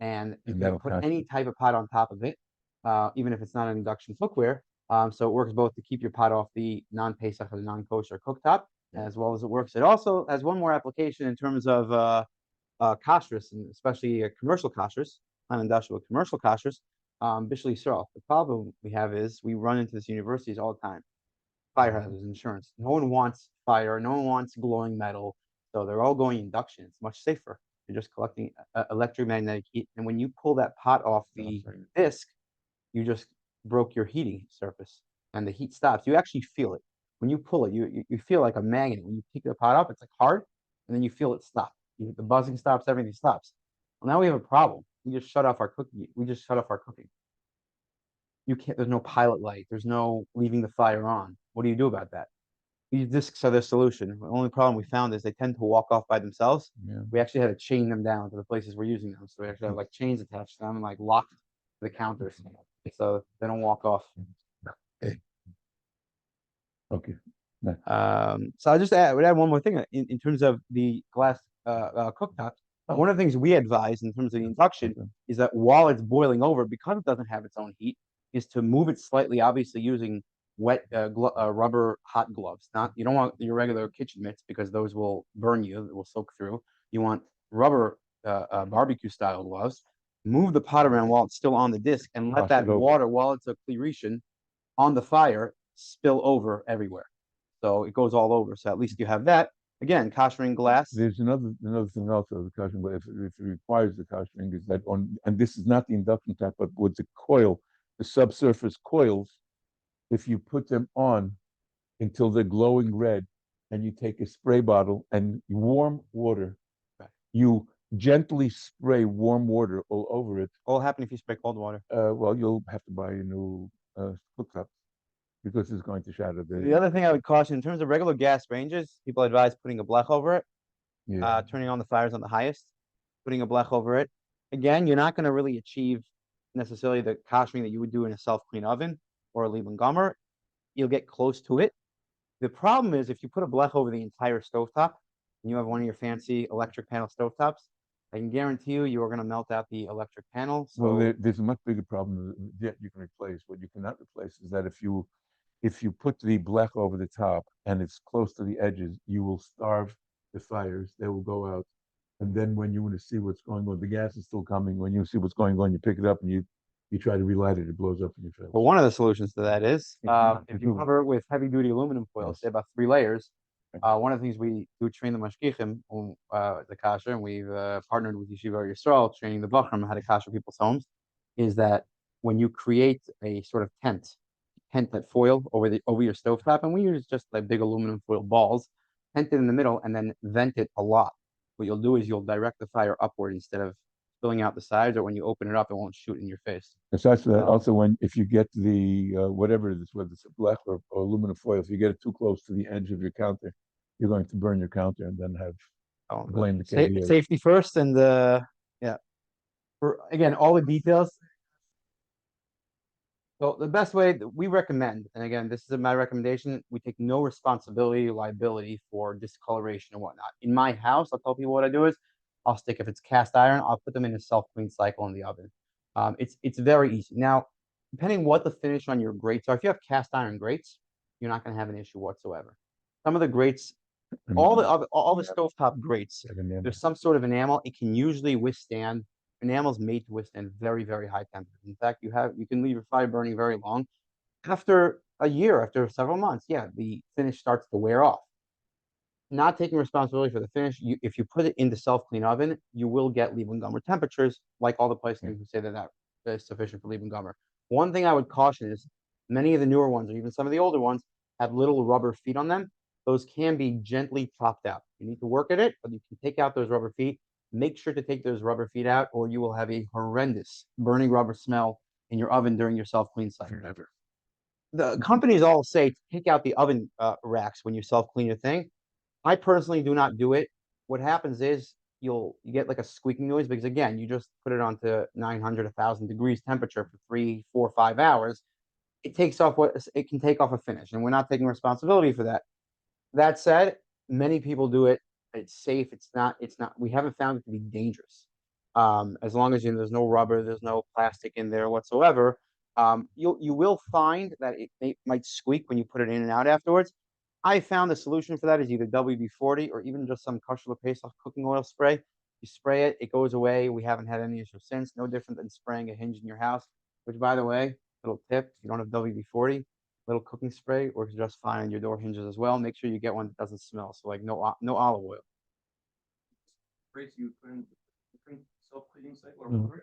And you can put any type of pot on top of it, even if it's not an induction cookware. So it works both to keep your pot off the non-Pesach or the non-kosher cooktop, as well as it works. It also has one more application in terms of kashrus, and especially commercial kashrus, non-industrial commercial kashrus. Bishul Yisrael. The problem we have is we run into this universities all the time. Fire hazards, insurance. No one wants fire. No one wants glowing metal. So they're all going induction. It's much safer. You're just collecting electromagnetic heat. And when you pull that pot off the disc, you just broke your heating surface, and the heat stops. You actually feel it. When you pull it, you feel like a magnet. When you pick the pot up, it's like hard, and then you feel it stop. The buzzing stops, everything stops. Well, now we have a problem. We just shut off our cooking. You can't. There's no pilot light. There's no leaving the fire on. What do you do about that? These discs are the solution. The only problem we found is they tend to walk off by themselves. We actually had to chain them down to the places we're using them. So we actually have like chains attached to them and like locked to the counters, so they don't walk off. Okay. So I would add one more thing in terms of the glass cooktops. One of the things we advise in terms of the induction is that while it's boiling over, because it doesn't have its own heat, is to move it slightly, obviously using wet rubber hot gloves. You don't want your regular kitchen mitts because those will burn you, it will soak through. You want rubber barbecue style gloves. Move the pot around while it's still on the disc and let that water, while it's a clearation on the fire, spill over everywhere. So it goes all over. So at least you have that. Again, koshering glass. There's another thing also, the koshering, but if it requires the koshering, is that and this is not the induction type, but with the coil, the subsurface coils, if you put them on until they're glowing red, and you take a spray bottle and warm water, you gently spray warm water all over it. What will happen if you spray cold water? Well, you'll have to buy a new cooktop because it's going to shatter The other thing I would caution in terms of regular gas ranges, people advise putting a blech over it, yeah. turning on the fires on the highest, putting a blech over it. Again, you're not going to really achieve necessarily the koshering that you would do in a self-clean oven or a Liebling Gummer. You'll get close to it. The problem is if you put a blech over the entire stovetop and you have one of your fancy electric panel stovetops, I can guarantee you are going to melt out the electric panel. Well, So, there's a much bigger problem that you can replace. What you cannot replace is that if you put the blech over the top and it's close to the edges, you will starve the fires. They will go out. And then when you want to see what's going on, the gas is still coming. When you see what's going on, you pick it up and you try to relight it. It blows up in your face. well, one of the solutions to that is if you do it. cover it with heavy duty aluminum foil, Yes. say about 3 layers. One of the things we do train the mashgichim, the kasher, and we've partnered with Yeshiva Yisrael, training the bachram how to kasher people's homes, is that when you create a sort of tent that foil over your stovetop, and we use just like big aluminum foil balls, tent it in the middle, and then vent it a lot. What you'll do is you'll direct the fire upward instead of spilling out the sides, or when you open it up, it won't shoot in your face. Besides that, also if you get the whatever it is, whether it's a black or aluminum foil, if you get it too close to the edge of your counter, you're going to burn your counter and then have blame the KDA. Safety first, and yeah. For again, all the details. So the best way that we recommend, and again, this is my recommendation, we take no responsibility, liability for discoloration and whatnot. In my house, I'll tell people what I do is I'll stick, if it's cast iron, I'll put them in a self-clean cycle in the oven. It's very easy. Now, depending what the finish on your grates are, if you have cast iron grates, you're not going to have an issue whatsoever. Some of the grates, all the stovetop grates, there's some sort of enamel. It can usually withstand. Enamel's made to withstand very, very high temperatures. In fact, you can leave your fire burning very long. After a year, after several months, yeah, the finish starts to wear off. Not taking responsibility for the finish. If you put it in the self-clean oven, you will get Liebling Gummer temperatures, like all the places who say that is sufficient for Liebling Gummer. One thing I would caution is many of the newer ones, or even some of the older ones, have little rubber feet on them. Those can be gently chopped out. You need to work at it, but you can take out those rubber feet. Make sure to take those rubber feet out, or you will have a horrendous burning rubber smell in your oven during your self-clean cycle. Forever. The companies all say take out the oven racks when you self-clean your thing. I personally do not do it. What happens is you get like a squeaking noise because again, you just put it onto 900, 1,000 degrees temperature for 3, 4, 5 hours. It takes off it can take off a finish, and we're not taking responsibility for that. That said, many people do it. It's safe. It's not. We haven't found it to be dangerous. As long as there's no rubber, there's no plastic in there whatsoever. You will find that it might squeak when you put it in and out afterwards. I found the solution for that is either WD-40 or even just some kosher Pesach cooking oil spray. You spray it, it goes away. We haven't had any issue since. No different than spraying a hinge in your house. Which, by the way, little tip: if you don't have WD-40, little cooking spray works just fine on your door hinges as well. Make sure you get one that doesn't smell. So like no olive oil. You put in different self-cleaning cycle, or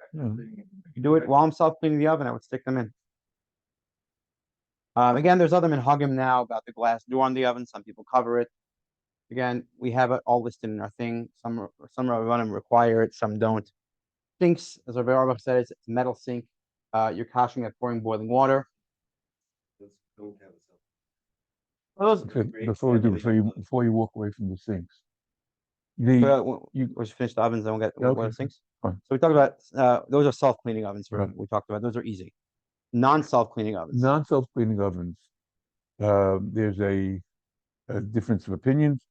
You do it while I'm self-cleaning the oven. I would stick them in. Again, there's other minhagim now about the glass door on the oven. Some people cover it. Again, we have it all listed in our thing. Some Rabbanim require it, some don't. Sinks, as Rabbi Auerbach says, it's a metal sink. You're koshing at pouring boiling water. Don't have a Before you walk away from the sinks, once you finish the ovens, then we'll get water sinks. Fine. So we talked about those are self-cleaning ovens. We talked about those are easy. Non-self-cleaning ovens. Non-self-cleaning ovens. There's a difference of opinions.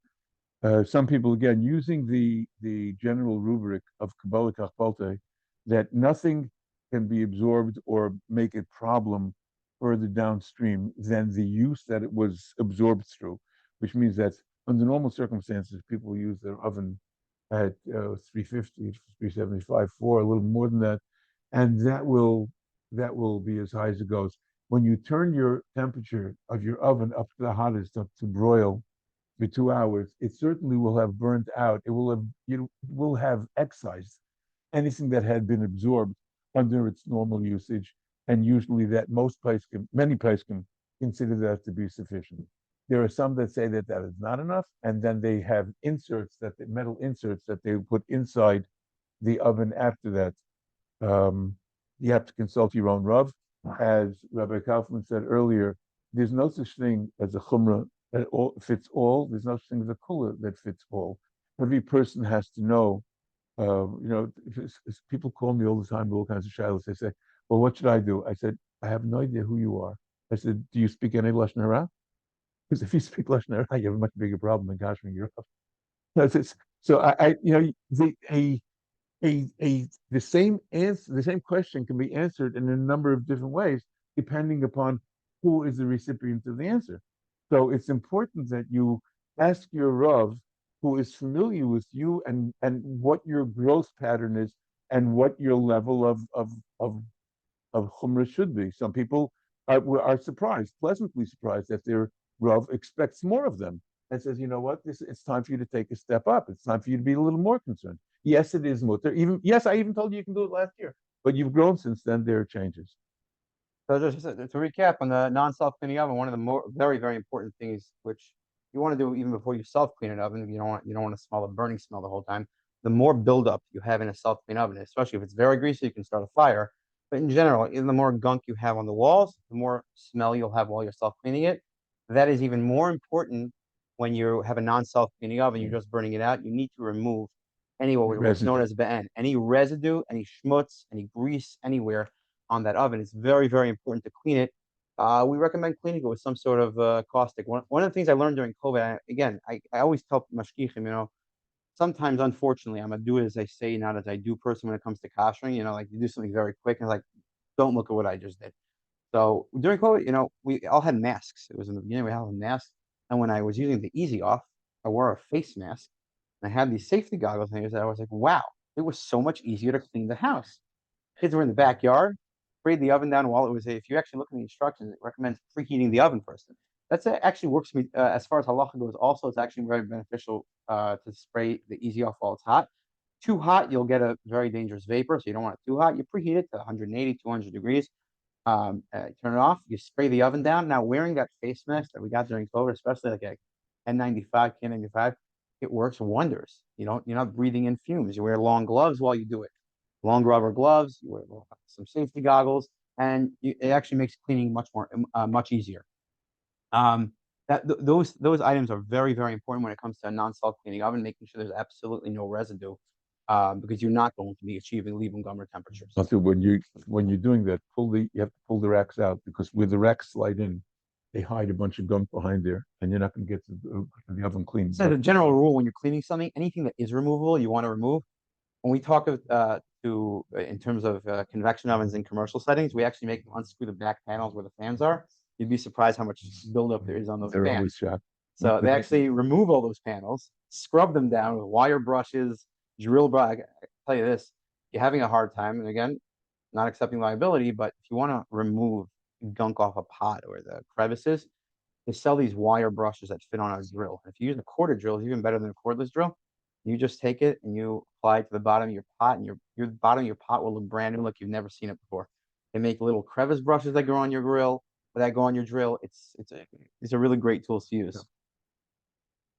Some people, again, using the general rubric of Kabbalah Kachbalte, that nothing can be absorbed or make a problem further downstream than the use that it was absorbed through, which means that under normal circumstances, people use their oven at 350, 375, 4, a little more than that, and that will be as high as it goes. When you turn your temperature of your oven up to the hottest, up to broil for 2 hours, it certainly will have burnt out. It will have excised anything that had been absorbed under its normal usage, and usually many places can consider that to be sufficient. There are some that say that is not enough, and then they have metal inserts that they put inside the oven after that. You have to consult your own Rav. As Rabbi Kaufman said earlier, there's no such thing as a chumrah that all fits all. There's no such thing as a kula that fits all. Every person has to know. People call me all the time with all kinds of shilas. They say, "Well, what should I do?" I said, "I have no idea who you are." I said, "Do you speak any lashon hara?" Because if you speak lashon hara, you have a much bigger problem than gashing your Rav. So the same answer, the same question can be answered in a number of different ways, depending upon who is the recipient of the answer. So it's important that you ask your Rav, who is familiar with you and what your growth pattern is and what your level of chumrah should be. Some people are surprised, pleasantly surprised, that their Rav expects more of them and says, you know what, it's time for you to take a step up. It's time for you to be a little more concerned. Yes, it is mutter. Yes, I even told you can do it last year, but you've grown since then. There are changes. So just to recap on the non-self-cleaning oven, one of the more very, very important things which you want to do even before you self-clean an oven, you don't want to smell the burning smell the whole time. The more buildup you have in a self-clean oven, especially if it's very greasy, you can start a fire. But in general, even the more gunk you have on the walls, the more smell you'll have while you're self-cleaning it. That is even more important when you have a non-self-cleaning oven. You're just burning it out. You need to remove what's known as be'en, any residue, any schmutz, any grease anywhere on that oven. It's very, very important to clean it. We recommend cleaning it with some sort of caustic. One of the things I learned during COVID, I always tell mashgichim, sometimes, unfortunately, I'm a do as I say, not as I do person when it comes to koshering. Like you do something very quick and like, don't look at what I just did. So during COVID, we all had masks. It was in the beginning, we all had masks. And when I was using the Easy Off, I wore a face mask and I had these safety goggles and I was like, wow, it was so much easier to clean the house. Kids were in the backyard, sprayed the oven down while it was if you actually look at the instructions, it recommends preheating the oven first. That's actually works for me as far as halacha goes. Also, it's actually very beneficial to spray the Easy Off while it's hot. Too hot, you'll get a very dangerous vapor, so you don't want it too hot. You preheat it to 180, 200 degrees. Turn it off. You spray the oven down. Now, wearing that face mask that we got during COVID, especially like a N95, K95, it works wonders. You're not breathing in fumes. You wear long gloves while you do it. Long rubber gloves. You wear some safety goggles, and it actually makes cleaning much easier. Those items are very, very important when it comes to a non-self cleaning oven, making sure there's absolutely no residue, because you're not going to be achieving Liebman Gummer temperatures. Also, when you're doing that, you have to pull the racks out, because where the racks slide in, they hide a bunch of gunk behind there, and you're not going to get the oven clean. So the general rule when you're cleaning something, anything that is removable, you want to remove. When we talk in terms of convection ovens in commercial settings, we actually make them unscrew the back panels where the fans are. You'd be surprised how much buildup there is on those They're fans. always shocked. So they actually remove all those panels, scrub them down with wire brushes, drill brush. I tell you this, you're having a hard time, and again, not accepting liability, but if you want to remove gunk off a pot or the crevices, they sell these wire brushes that fit on a drill. If you use a corded drill, it's even better than a cordless drill. You just take it and you apply it to the bottom of your pot, and your bottom of your pot will look brand new, like you've never seen it before. They make little crevice brushes that go on your grill, that go on your drill. It's a really great tool to use.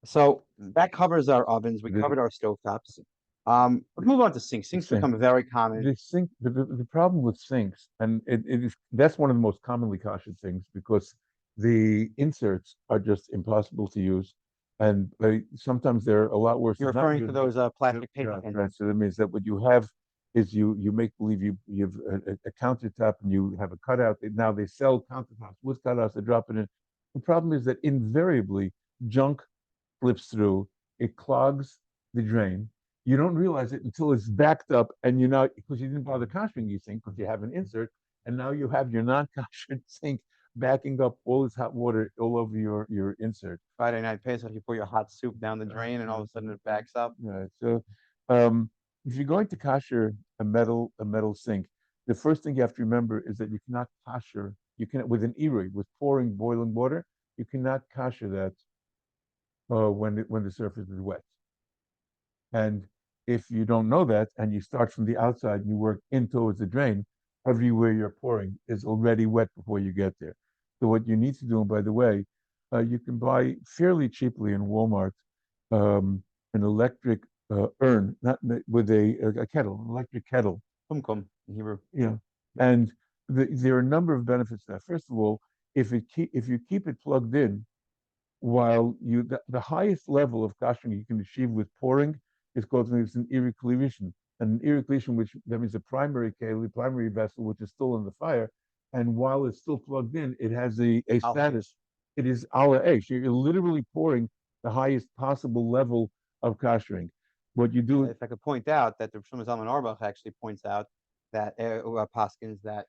So that covers our ovens. We covered our stovetops. Let's move on to sinks. Sinks become very common. The problem with sinks, and that's one of the most commonly cautioned things, because the inserts are just impossible to use, and sometimes they're a lot worse. You're referring to those plastic paper cans. Right. So that means that what you have is you make believe you have a countertop and you have a cutout. Now they sell countertops with cutouts. They drop it in. The problem is that invariably junk slips through. It clogs the drain. You don't realize it until it's backed up, and because you didn't bother kashering your sink because you have an insert, and now you have your non-kashered sink backing up all this hot water all over your insert. Friday night Pesach, you pour your hot soup down the drain, and all of a sudden it backs up. Right. So, if you're going to kasher a metal sink, the first thing you have to remember is that you cannot kasher. You can with an irui, with pouring boiling water, you cannot kasher that when the surface is wet. And if you don't know that, and you start from the outside and you work in towards the drain, everywhere you're pouring is already wet before you get there. So what you need to do, and by the way, you can buy fairly cheaply in Walmart an electric urn, not with a kettle, an electric kettle. Kumkum in Hebrew. Yeah, and there are a number of benefits to that. First of all, if you keep it plugged in, while the highest level of kashering you can achieve with pouring is called something an irrigation. An irrigation, which that means a primary keli, primary vessel, which is still in the fire, and while it's still plugged in, it has a status. It is ala esh. You're literally pouring the highest possible level of kashering. What you do, If I could point out that the Rabbi Auerbach actually points out that Paskins that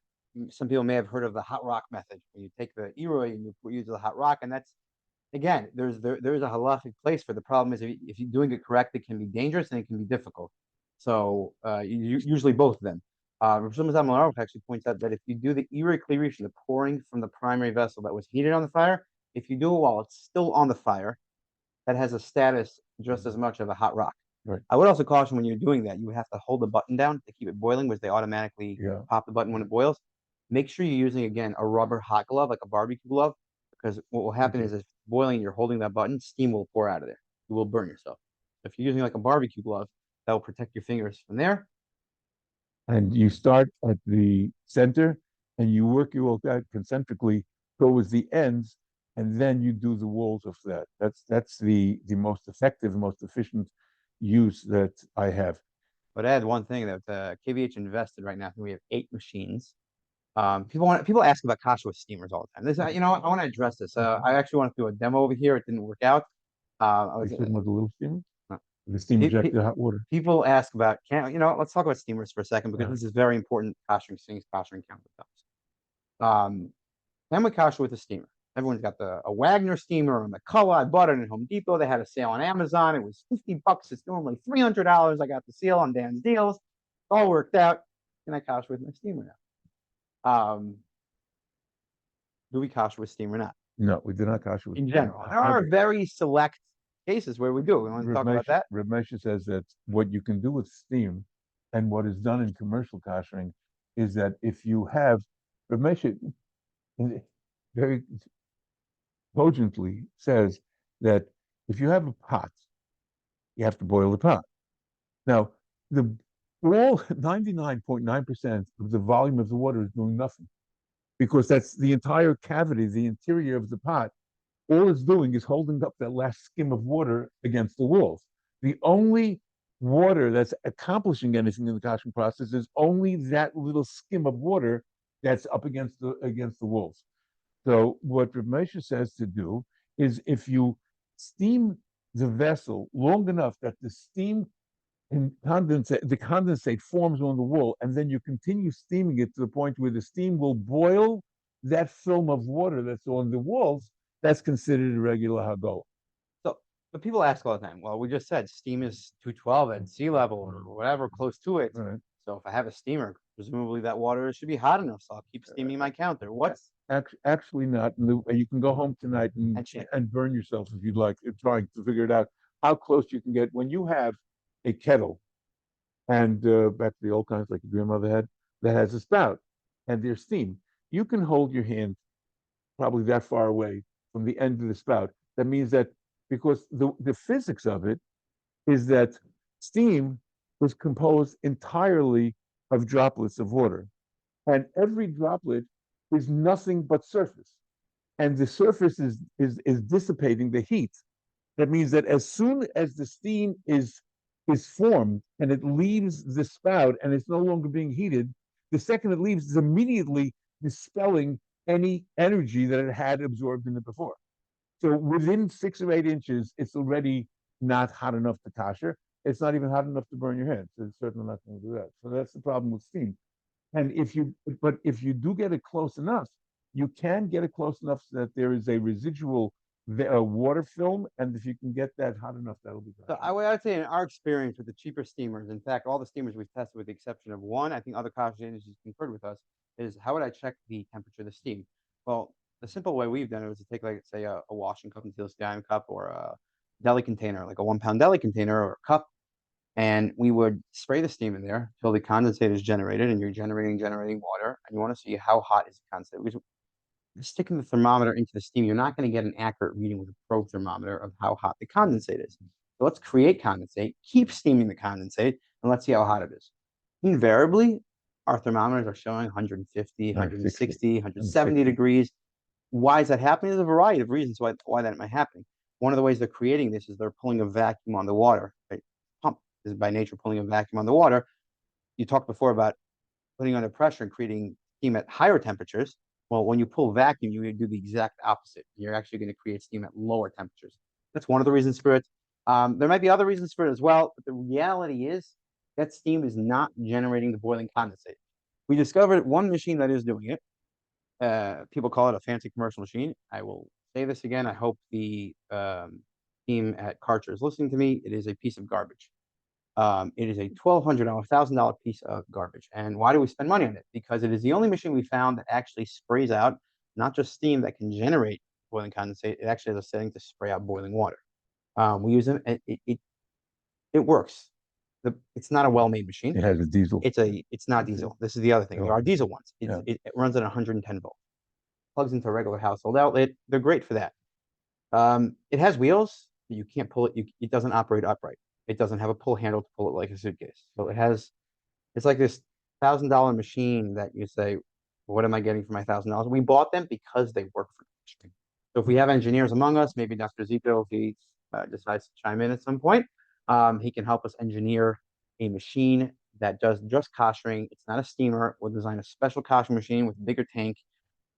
some people may have heard of the hot rock method, when you take the Eroi and you use the hot rock, and that's again, there's a halachic place for. The problem is if you're doing it correct, it can be dangerous and it can be difficult. So usually both of them. Rabbi Auerbach actually points out that if you do the irrigation, the pouring from the primary vessel that was heated on the fire, if you do it while it's still on the fire, that has a status just as much of a hot rock. right? I would also caution when you're doing that, you have to hold the button down to keep it boiling, which they automatically Yeah. pop the button when it boils. Make sure you're using, again, a rubber hot glove, like a barbecue glove, because what will happen is if it's boiling and you're holding that button, steam will pour out of there. You will burn yourself. If you're using like a barbecue glove, that will protect your fingers from there. And you start at the center and you work your way out concentrically towards the ends, and then you do the walls of that. That's the most effective, most efficient use that I have. But I had one thing that KVH invested right now. We have 8 machines. People ask about kasha with steamers all the time. This, I want to address this. I actually want to do a demo over here. It didn't work out. I was You talking about the little steamer? No. The steam Pe- injected hot water. people ask about let's talk about steamers for a second because this is very important. Kashering things, kashering countertops. Family kasha with a steamer. Everyone's got a Wagner steamer or a McCullough. I bought it at Home Depot. They had a sale on Amazon. It was $50. It's normally $300. I got the sale on Dan's Deals. All worked out. And I kasha with my steamer now. Do we kasha with steam or not? No, we do not kasha with In steam. general, there are very select cases where we do. We want to talk about that. Reb Moshe says that what you can do with steam and what is done in commercial kashering is that if you have, Reb Moshe very cogently says that if you have a pot, you have to boil the pot. Now, all 99.9% of the volume of the water is doing nothing because that's the entire cavity, the interior of the pot. All it's doing is holding up that last skim of water against the walls. The only water that's accomplishing anything in the kashing process is only that little skim of water that's up against the walls. So what Rav Moshe says to do is if you steam the vessel long enough that the steam and the condensate forms on the wall, and then you continue steaming it to the point where the steam will boil that film of water that's on the walls, that's considered a regular hagol. So, but people ask all the time. Well, we just said steam is 212 at sea level or whatever close to it. Right. So if I have a steamer, presumably that water should be hot enough. So I'll keep steaming my counter. What's Actually not. You can go home tonight and burn yourself if you'd like, trying to figure it out how close you can get when you have a kettle and back to the old kinds like your grandmother had that has a spout and there's steam. You can hold your hand probably that far away from the end of the spout. That means that because the physics of it is that steam was composed entirely of droplets of water. And every droplet is nothing but surface. And the surface is dissipating the heat. That means that as soon as the steam is formed and it leaves the spout and it's no longer being heated, the second it leaves is immediately dispelling any energy that it had absorbed in it before. So within 6 or 8 inches, it's already not hot enough to kasher. It's not even hot enough to burn your hands. So it's certainly not going to do that. So that's the problem with steam. And if you do get it close enough, you can get it close enough so that there is a residual water film, and if you can get that hot enough, that'll be good. So I would say in our experience with the cheaper steamers, in fact, all the steamers we've tested with the exception of one, I think other kasher industries concurred with us, is how would I check the temperature of the steam? Well, the simple way we've done it was to take, like, say, a washing cup, stainless steel cup, or a deli container, like a 1-pound deli container or a cup, and we would spray the steam in there until the condensate is generated, and you're generating water, and you want to see how hot is the condensate. Sticking the thermometer into the steam, you're not going to get an accurate reading with a probe thermometer of how hot the condensate is. So let's create condensate, keep steaming the condensate, and let's see how hot it is. Invariably, our thermometers are showing 150, 160, 170 degrees. Why is that happening? There's a variety of reasons why that might happen. One of the ways they're creating this is they're pulling a vacuum on the water. Right? Pump is by nature pulling a vacuum on the water. You talked before about putting under pressure and creating steam at higher temperatures. Well, when you pull vacuum, you do the exact opposite. You're actually going to create steam at lower temperatures. That's one of the reasons for it. There might be other reasons for it as well, but the reality is that steam is not generating the boiling condensate. We discovered one machine that is doing it. People call it a fancy commercial machine. I will say this again. I hope the team at Karcher is listening to me. It is a piece of garbage. It is a $1,200, $1,000 piece of garbage. And why do we spend money on it? Because it is the only machine we found that actually sprays out not just steam that can generate boiling condensate. It actually has a setting to spray out boiling water. We use them. It works. It's not a well-made machine. It has a diesel. It's not diesel. This is the other thing. There are diesel ones. It runs at 110 volts. Plugs into a regular household outlet. They're great for that. It has wheels. But you can't pull it. It doesn't operate upright. It doesn't have a pull handle to pull it like a suitcase. So it's like this $1,000 machine that you say, what am I getting for my $1,000? We bought them because they work for industry. So if we have engineers among us, maybe Dr. Zito, if he decides to chime in at some point, he can help us engineer a machine that does just koshering. It's not a steamer. We'll design a special koshering machine with a bigger tank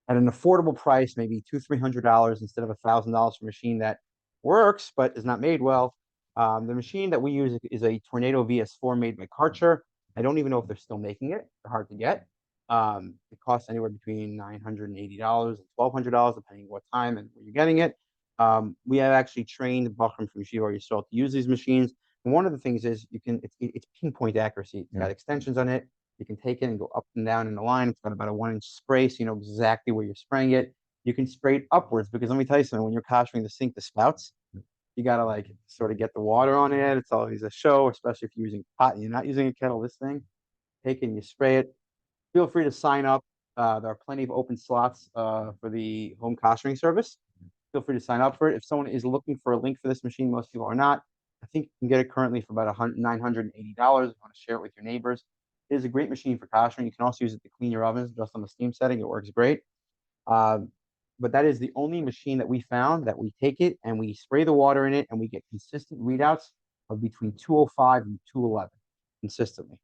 at an affordable price, maybe $200-300 instead of $1,000 for a machine that works but is not made well. The machine that we use is a Tornado VS4 made by Karcher. I don't even know if they're still making it. They're hard to get. It costs anywhere between $980 and $1,200, depending on what time and where you're getting it. We have actually trained Bachram from Yeshiva Yisrael to use these machines. And one of the things is it's pinpoint accuracy. It's got extensions on it. You can take it and go up and down in the line. It's got about a 1-inch spray, so you know exactly where you're spraying it. You can spray it upwards because let me tell you something, when you're koshering the sink, the spouts, you got to like sort of get the water on it. It's always a show, especially if you're using pot and you're not using a kettle. This thing, take it and you spray it. Feel free to sign up. There are plenty of open slots for the home koshering service. Feel free to sign up for it. If someone is looking for a link for this machine, most people are not. I think you can get it currently for about $980. If you want to share it with your neighbors. It is a great machine for koshering. You can also use it to clean your ovens just on the steam setting. It works great. But that is the only machine that we found that we take it and we spray the water in it and we get consistent readouts of between 205 and 211 consistently.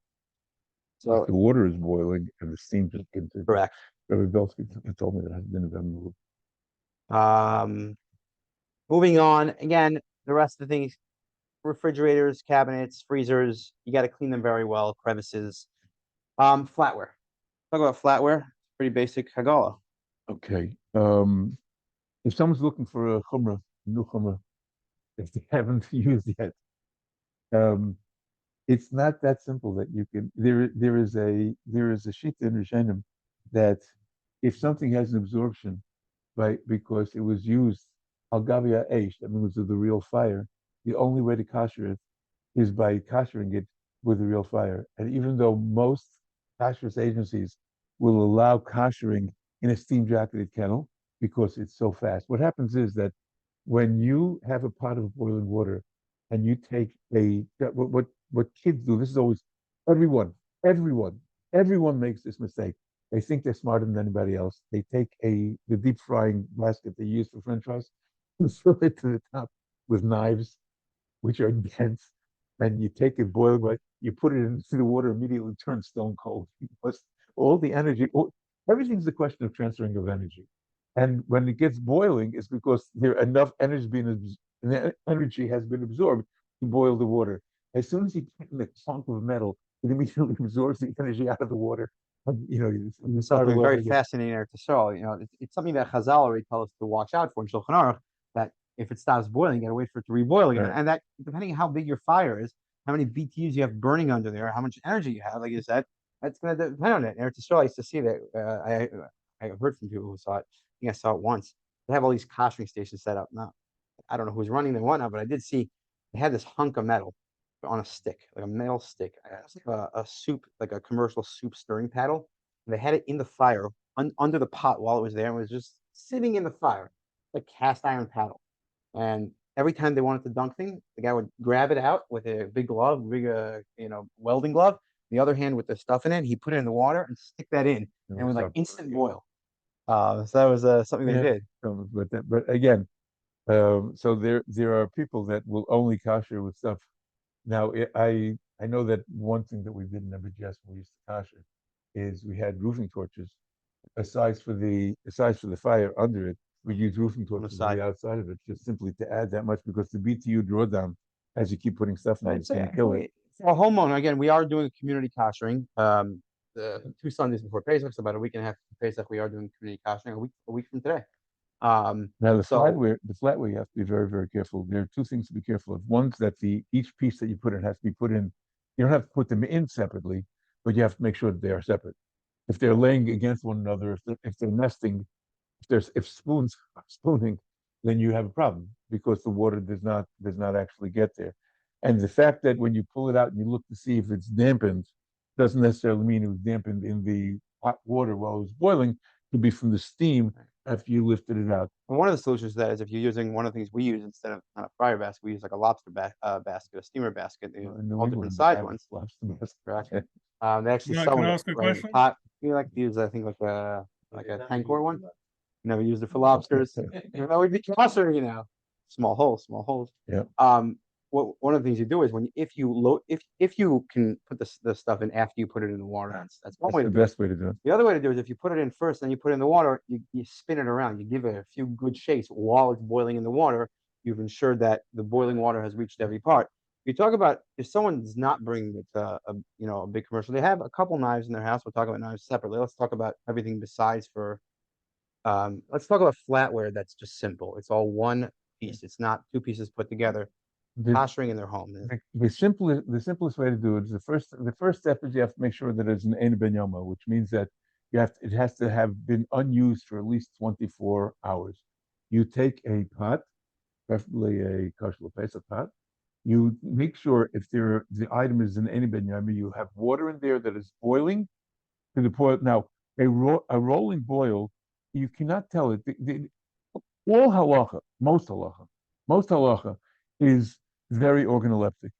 So the water is boiling and the steam just continues. Correct. Rabbi Belsky told me that has been available. Moving on, again, the rest of the things, refrigerators, cabinets, freezers, you got to clean them very well, crevices. Flatware. Talk about flatware. Pretty basic Hagala. Okay. If someone's looking for a chumrah, new chumrah, if they haven't used yet, it's not that simple that you can. There is a sheet in Rishonim that if something has an absorption, because it was used al gavia eish, that means with the real fire, the only way to kosher it is by koshering it with the real fire. And even though most kashrus agencies will allow koshering in a steam jacketed kettle because it's so fast, what happens is that when you have a pot of boiling water and you take what kids do, this is always everyone makes this mistake. They think they're smarter than anybody else. They take the deep frying basket they use for French fries and fill it to the top with knives, which are dense. And you take it boiling, right? You put it into the water, immediately turns stone cold because all the energy, everything's a question of transferring of energy. And when it gets boiling, it's because enough energy has been absorbed to boil the water. As soon as you put in a chunk of metal, it immediately absorbs the energy out of the water. It's something very fascinating there to show. It's something that Chazal already tell us to watch out for in Shulchan Aruch, that if it stops boiling, you got to wait for it to reboil again. Right. And that, depending on how big your fire is, how many BTUs you have burning under there, how much energy you have, like you said, that's going to depend on it. And I used to see that. I heard from people who saw it. I think I saw it once. They have all these koshering stations set up. Now, I don't know who's running them, whatnot, but I did see they had this hunk of metal on a stick, like a metal stick. It's like a soup, like a commercial soup stirring paddle. And they had it in the fire under the pot while it was there, and it was just sitting in the fire, like cast iron paddle. And every time they wanted to dunk thing, the guy would grab it out with a big glove, big welding glove. The other hand with the stuff in it, he put it in the water and stick that in, and it was like instant boil. So that was something they did. But again, so there are people that will only kosher with stuff. Now I know that one thing that we did in Nebuchadnezzar when we used to kosher is we had roofing torches. Aside for the fire under it, we use roofing torches on the outside of it, just simply to add that much because the BTU drawdown as you keep putting stuff in it, it's going to kill it. For a homeowner, again, we are doing community koshering. The 2 Sundays before Pesach, so about a week and a half before Pesach, we are doing community koshering a week from today. Now the flatware, you have to be very, very careful. There are 2 things to be careful of. One's that each piece that you put in has to be put in. You don't have to put them in separately, but you have to make sure that they are separate. If they're laying against one another, if they're nesting, if spoons are spooning, then you have a problem because the water does not actually get there. And the fact that when you pull it out and you look to see if it's dampened, doesn't necessarily mean it was dampened in the hot water while it was boiling. It could be from the steam after you lifted it out. And one of the solutions to that is if you're using one of the things we use instead of not a fryer basket, we use like a lobster basket, a steamer basket, all different size ones. Correct. They actually sell Can I it ask a right in the question? pot. We like to use, I think, like a Tankor one. Never used it for lobsters. Even though we'd be kosher, small holes. Yeah. One of the things you do is if you can put the stuff in after you put it in the water, that's one way to do it. The best way to do it. The other way to do it is if you put it in first, then you put it in the water, you spin it around, you give it a few good shakes while it's boiling in the water. You've ensured that the boiling water has reached every part. You talk about if someone does not bring a big commercial, they have a couple knives in their house. We'll talk about knives separately. Let's talk about everything besides let's talk about flatware that's just simple. It's all one piece. It's not 2 pieces put together. Koshering in their home. The simplest way to do it is the first step is you have to make sure that it's an Ein Ben Yoma, which means that it has to have been unused for at least 24 hours. You take a pot, preferably a kosher Pesach pot. You make sure if the item is an Ein Ben Yoma, you have water in there that is boiling to the point. Now a rolling boil, you cannot tell it. All halacha, most halacha is very organoleptic.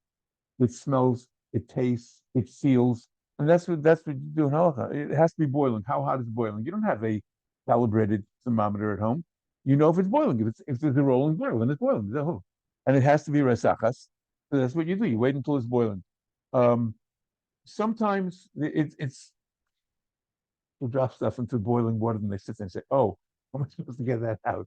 It smells, it tastes, it feels, and that's what you do in halacha. It has to be boiling. How hot is it boiling? You don't have a calibrated thermometer at home. You know if it's boiling. If there's a rolling boil, then it's boiling. And it has to be resachas. So that's what you do. You wait until it's boiling. Sometimes it's you drop stuff into boiling water and they sit there and say, "Oh, how am I supposed to get that out?"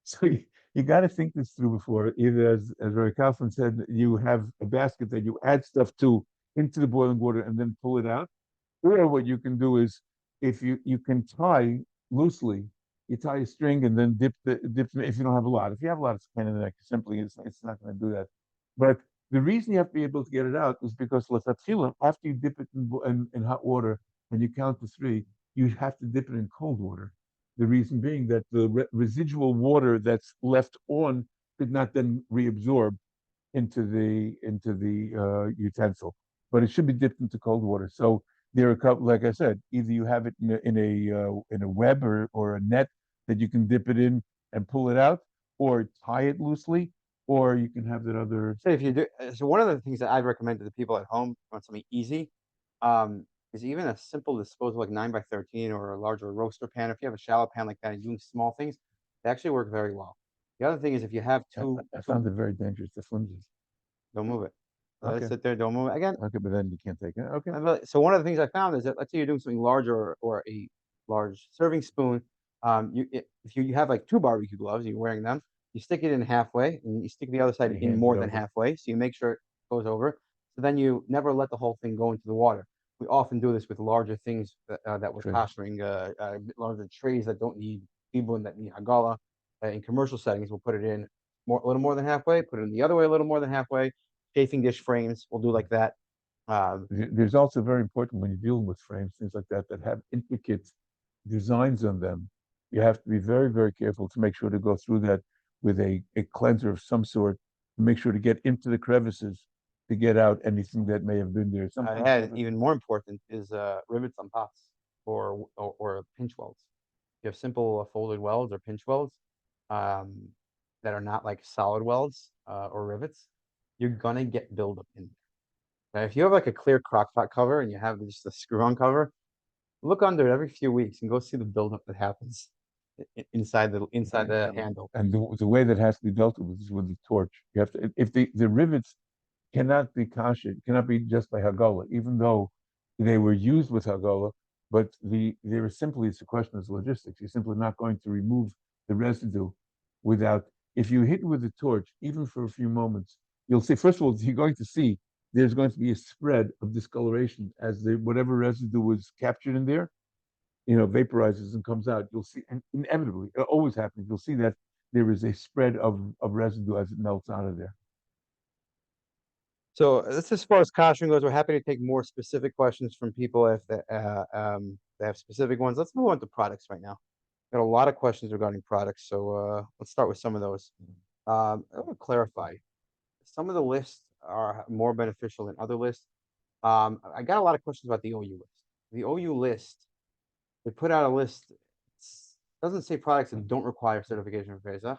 So you got to think this through before. Either, as Rabbi Kaufman said, you have a basket that you add stuff to into the boiling water and then pull it out. Or what you can do is, if you can tie loosely, you tie a string and then dip if you don't have a lot. If you have a lot, it's kind of like simply it's not going to do that. But the reason you have to be able to get it out is because after you dip it in hot water and you count to 3, you have to dip it in cold water. The reason being that the residual water that's left on did not then reabsorb into the utensil, but it should be dipped into cold water. So there are a couple, like I said, either you have it in a web or a net that you can dip it in and pull it out, or tie it loosely, or you can have that other. So if you do, so one of the things that I'd recommend to the people at home want something easy, is even a simple disposable like 9x13 or a larger roaster pan. If you have a shallow pan like that and doing small things, they actually work very well. The other thing is if you have I found it very dangerous. The flimsy. Don't move it. Let Okay. it sit there. Don't move it again. Okay, but then you can't take it. Okay. So one of the things I found is that let's say you're doing something larger or a large serving spoon. If you have like 2 barbecue gloves, you're wearing them. You stick it in halfway, and you stick the other side in more than halfway, so you make sure it goes over. So then you never let the whole thing go into the water. We often do this with larger things that we're koshering, larger trays that don't need tibun, that need hagala. In commercial settings, we'll put it in a little more than halfway, put it in the other way a little more than halfway. Chafing dish frames, we'll do like that. There's also very important when you're dealing with frames, things like that have intricate designs on them. You have to be very, very careful to make sure to go through that with a cleanser of some sort, to make sure to get into the crevices to get out anything that may have been there. Even more important is rivets on pots or pinch welds. You have simple folded welds or pinch welds. that are not like solid welds or rivets, you're gonna get buildup in there. Now, if you have like a clear crock pot cover and you have just a screw-on cover, look under it every few weeks and go see the buildup that happens inside the handle. And the way that has to be dealt with is with the torch. You have to, if the rivets cannot be kasher, cannot be just by Hagala, even though they were used with Hagala, but there is simply, it's a question of logistics. You're simply not going to remove the residue without, if you hit with the torch, even for a few moments, you'll see, first of all, you're going to see there's going to be a spread of discoloration as whatever residue was captured in there, vaporizes and comes out. You'll see, and inevitably, it always happens, you'll see that there is a spread of residue as it melts out of there. So that's as far as caution goes. We're happy to take more specific questions from people if they have specific ones. Let's move on to products right now. Got a lot of questions regarding products, so let's start with some of those. I want to clarify. Some of the lists are more beneficial than other lists. I got a lot of questions about the OU list. The OU list, they put out a list. It doesn't say products that don't require certification for Pesach.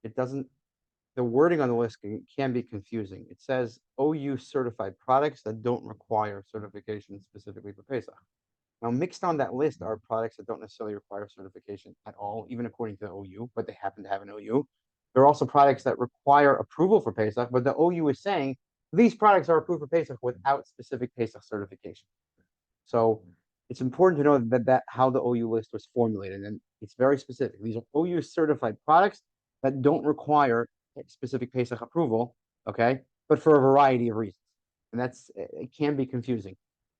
It doesn't. The wording on the list can be confusing. It says OU certified products that don't require certification specifically for Pesach. Now, mixed on that list are products that don't necessarily require certification at all, even according to the OU, but they happen to have an OU. There are also products that require approval for Pesach, but the OU is saying these products are approved for Pesach without specific Pesach certification. So it's important to know that how the OU list was formulated, and it's very specific. These are OU certified products that don't require specific Pesach approval, okay, but for a variety of reasons, and it can be confusing.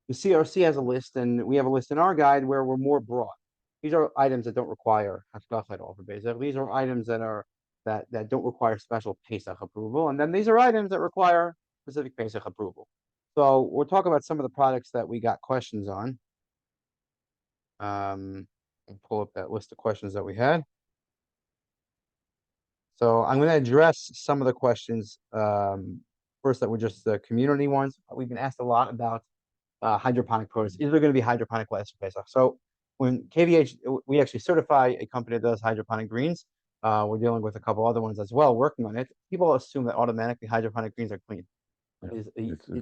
The CRC has a list, and we have a list in our guide where we're more broad. These are items that don't require hashgacha at all for Pesach. These are items that don't require special Pesach approval, and then these are items that require specific Pesach approval. So we'll talk about some of the products that we got questions on. I'll pull up that list of questions that we had. So I'm going to address some of the questions first that were just the community ones. We've been asked a lot about hydroponic produce. Is there going to be hydroponic lettuce for Pesach? So when KVH, we actually certify a company that does hydroponic greens. We're dealing with a couple other ones as well, working on it. People assume that automatically hydroponic greens are clean. Yeah,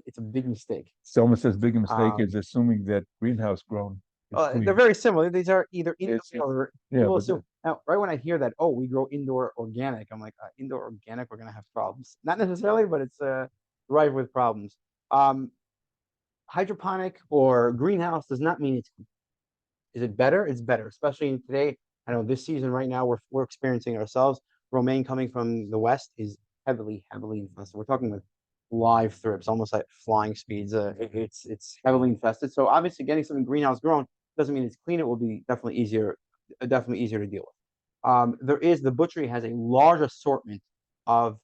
It's a big mistake. Someone says big mistake is assuming that greenhouse grown. They're very similar. These are either indoor. Yeah, assume. Now, right when I hear that, we grow indoor organic, I'm like, indoor organic, we're gonna have problems. Not necessarily, but it's rife with problems. Hydroponic or greenhouse does not mean it's. Is it better? It's better, especially in today. I know this season right now we're experiencing ourselves. Romaine coming from the west is heavily infested. We're talking with live thrips, almost like flying speeds. It's heavily infested. So obviously, getting something greenhouse grown doesn't mean it's clean. It will be definitely easier to deal with. The butchery has a large assortment of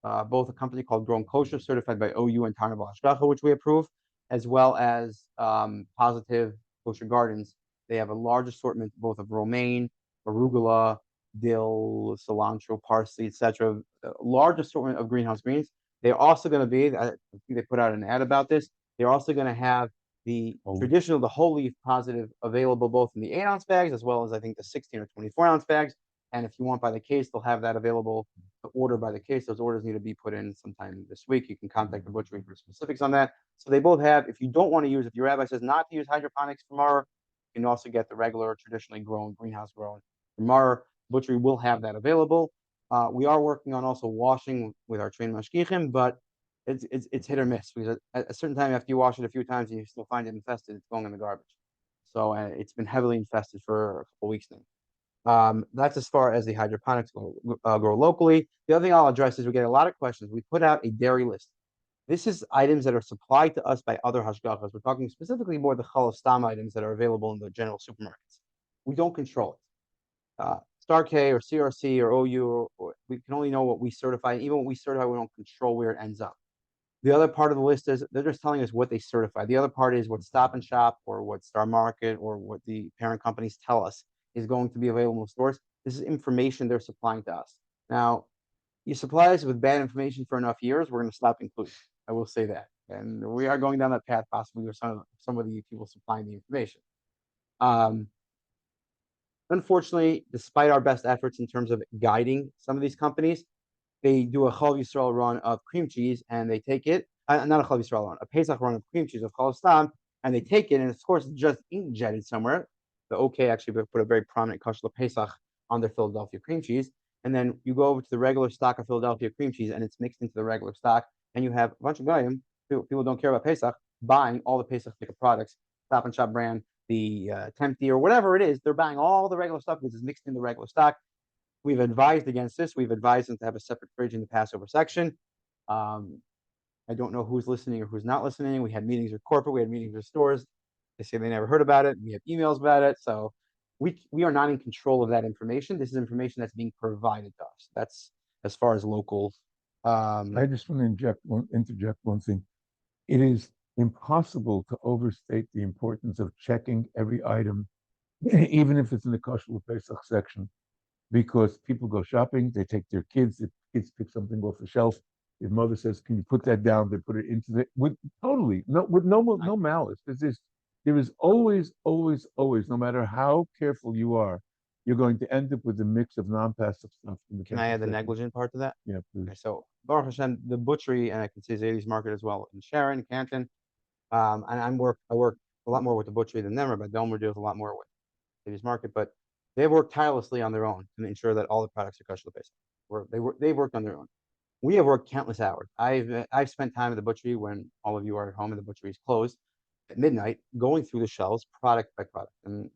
both a company called Grown Kosher, certified by OU and Tarnabal Hashgacha, which we approve, as well as Positive Kosher Gardens. They have a large assortment both of romaine, arugula, dill, cilantro, parsley, etc. A large assortment of greenhouse greens. They're also going to be, I think they put out an ad about this, they're also going to have the traditional, the whole leaf positive available both in the 8-ounce bags as well as I think the 16 or 24-ounce bags. And if you want by the case, they'll have that available to order by the case. Those orders need to be put in sometime this week. You can contact the butchery for specifics on that. So they both have, if you don't want to use, if your rabbi says not to use hydroponics from our, you can also get the regular, traditionally grown, greenhouse grown from our butchery will have that available. We are working on also washing with our trained mashgichim, but it's hit or miss because at a certain time after you wash it a few times and you still find it infested, it's going in the garbage. So it's been heavily infested for a couple weeks now. That's as far as the hydroponics grow locally. The other thing I'll address is we get a lot of questions. We put out a dairy list. This is items that are supplied to us by other hashgachas. We're talking specifically more the challah stam items that are available in the general supermarkets. We don't control it. Star K or CRC or OU, we can only know what we certify. Even what we certify, we don't control where it ends up. The other part of the list is they're just telling us what they certify. The other part is what Stop and Shop or what Star Market or what the parent companies tell us is going to be available in stores. This is information they're supplying to us. Now, you supply us with bad information for enough years, we're going to stop including. I will say that. And we are going down that path possibly with some of the people supplying the information. Unfortunately, despite our best efforts in terms of guiding some of these companies, they do a Chalav Yisrael run of cream cheese and they take it, not a Chalav Yisrael run, a Pesach run of cream cheese of Chalav Stam, and they take it, and of course, it's just ink jetted somewhere. The OK actually put a very prominent Kashla Pesach on their Philadelphia cream cheese. And then you go over to the regular stock of Philadelphia cream cheese and it's mixed into the regular stock. And you have a bunch of goyim, people don't care about Pesach, buying all the Pesach products, Stop and Shop brand, the Tempty or whatever it is. They're buying all the regular stuff because it's mixed in the regular stock. We've advised against this. We've advised them to have a separate fridge in the Passover section. I don't know who's listening or who's not listening. We had meetings with corporate. We had meetings with stores. They say they never heard about it. We have emails about it. So we are not in control of that information. This is information that's being provided to us. That's as far as local. I just want to interject one thing. It is impossible to overstate the importance of checking every item, even if it's in the kosher Pesach section, because people go shopping, they take their kids, the kids pick something off the shelf. Your mother says, "Can you put that down?" They put it into the with no malice. There is always, no matter how careful you are, you're going to end up with a mix of non-passive stuff. Can I add the negligent part to that? Yeah, please. Okay, so Baruch Hashem, the butchery, and I can say Zadie's Market as well in Sharon, Canton. And I work a lot more with the butchery than them, but Delmer deals a lot more with Zadie's Market, but they work tirelessly on their own to ensure that all the products are kosher based. They've worked on their own. We have worked countless hours. I've spent time at the butchery when all of you are at home and the butchery is closed at midnight, going through the shelves product by product. And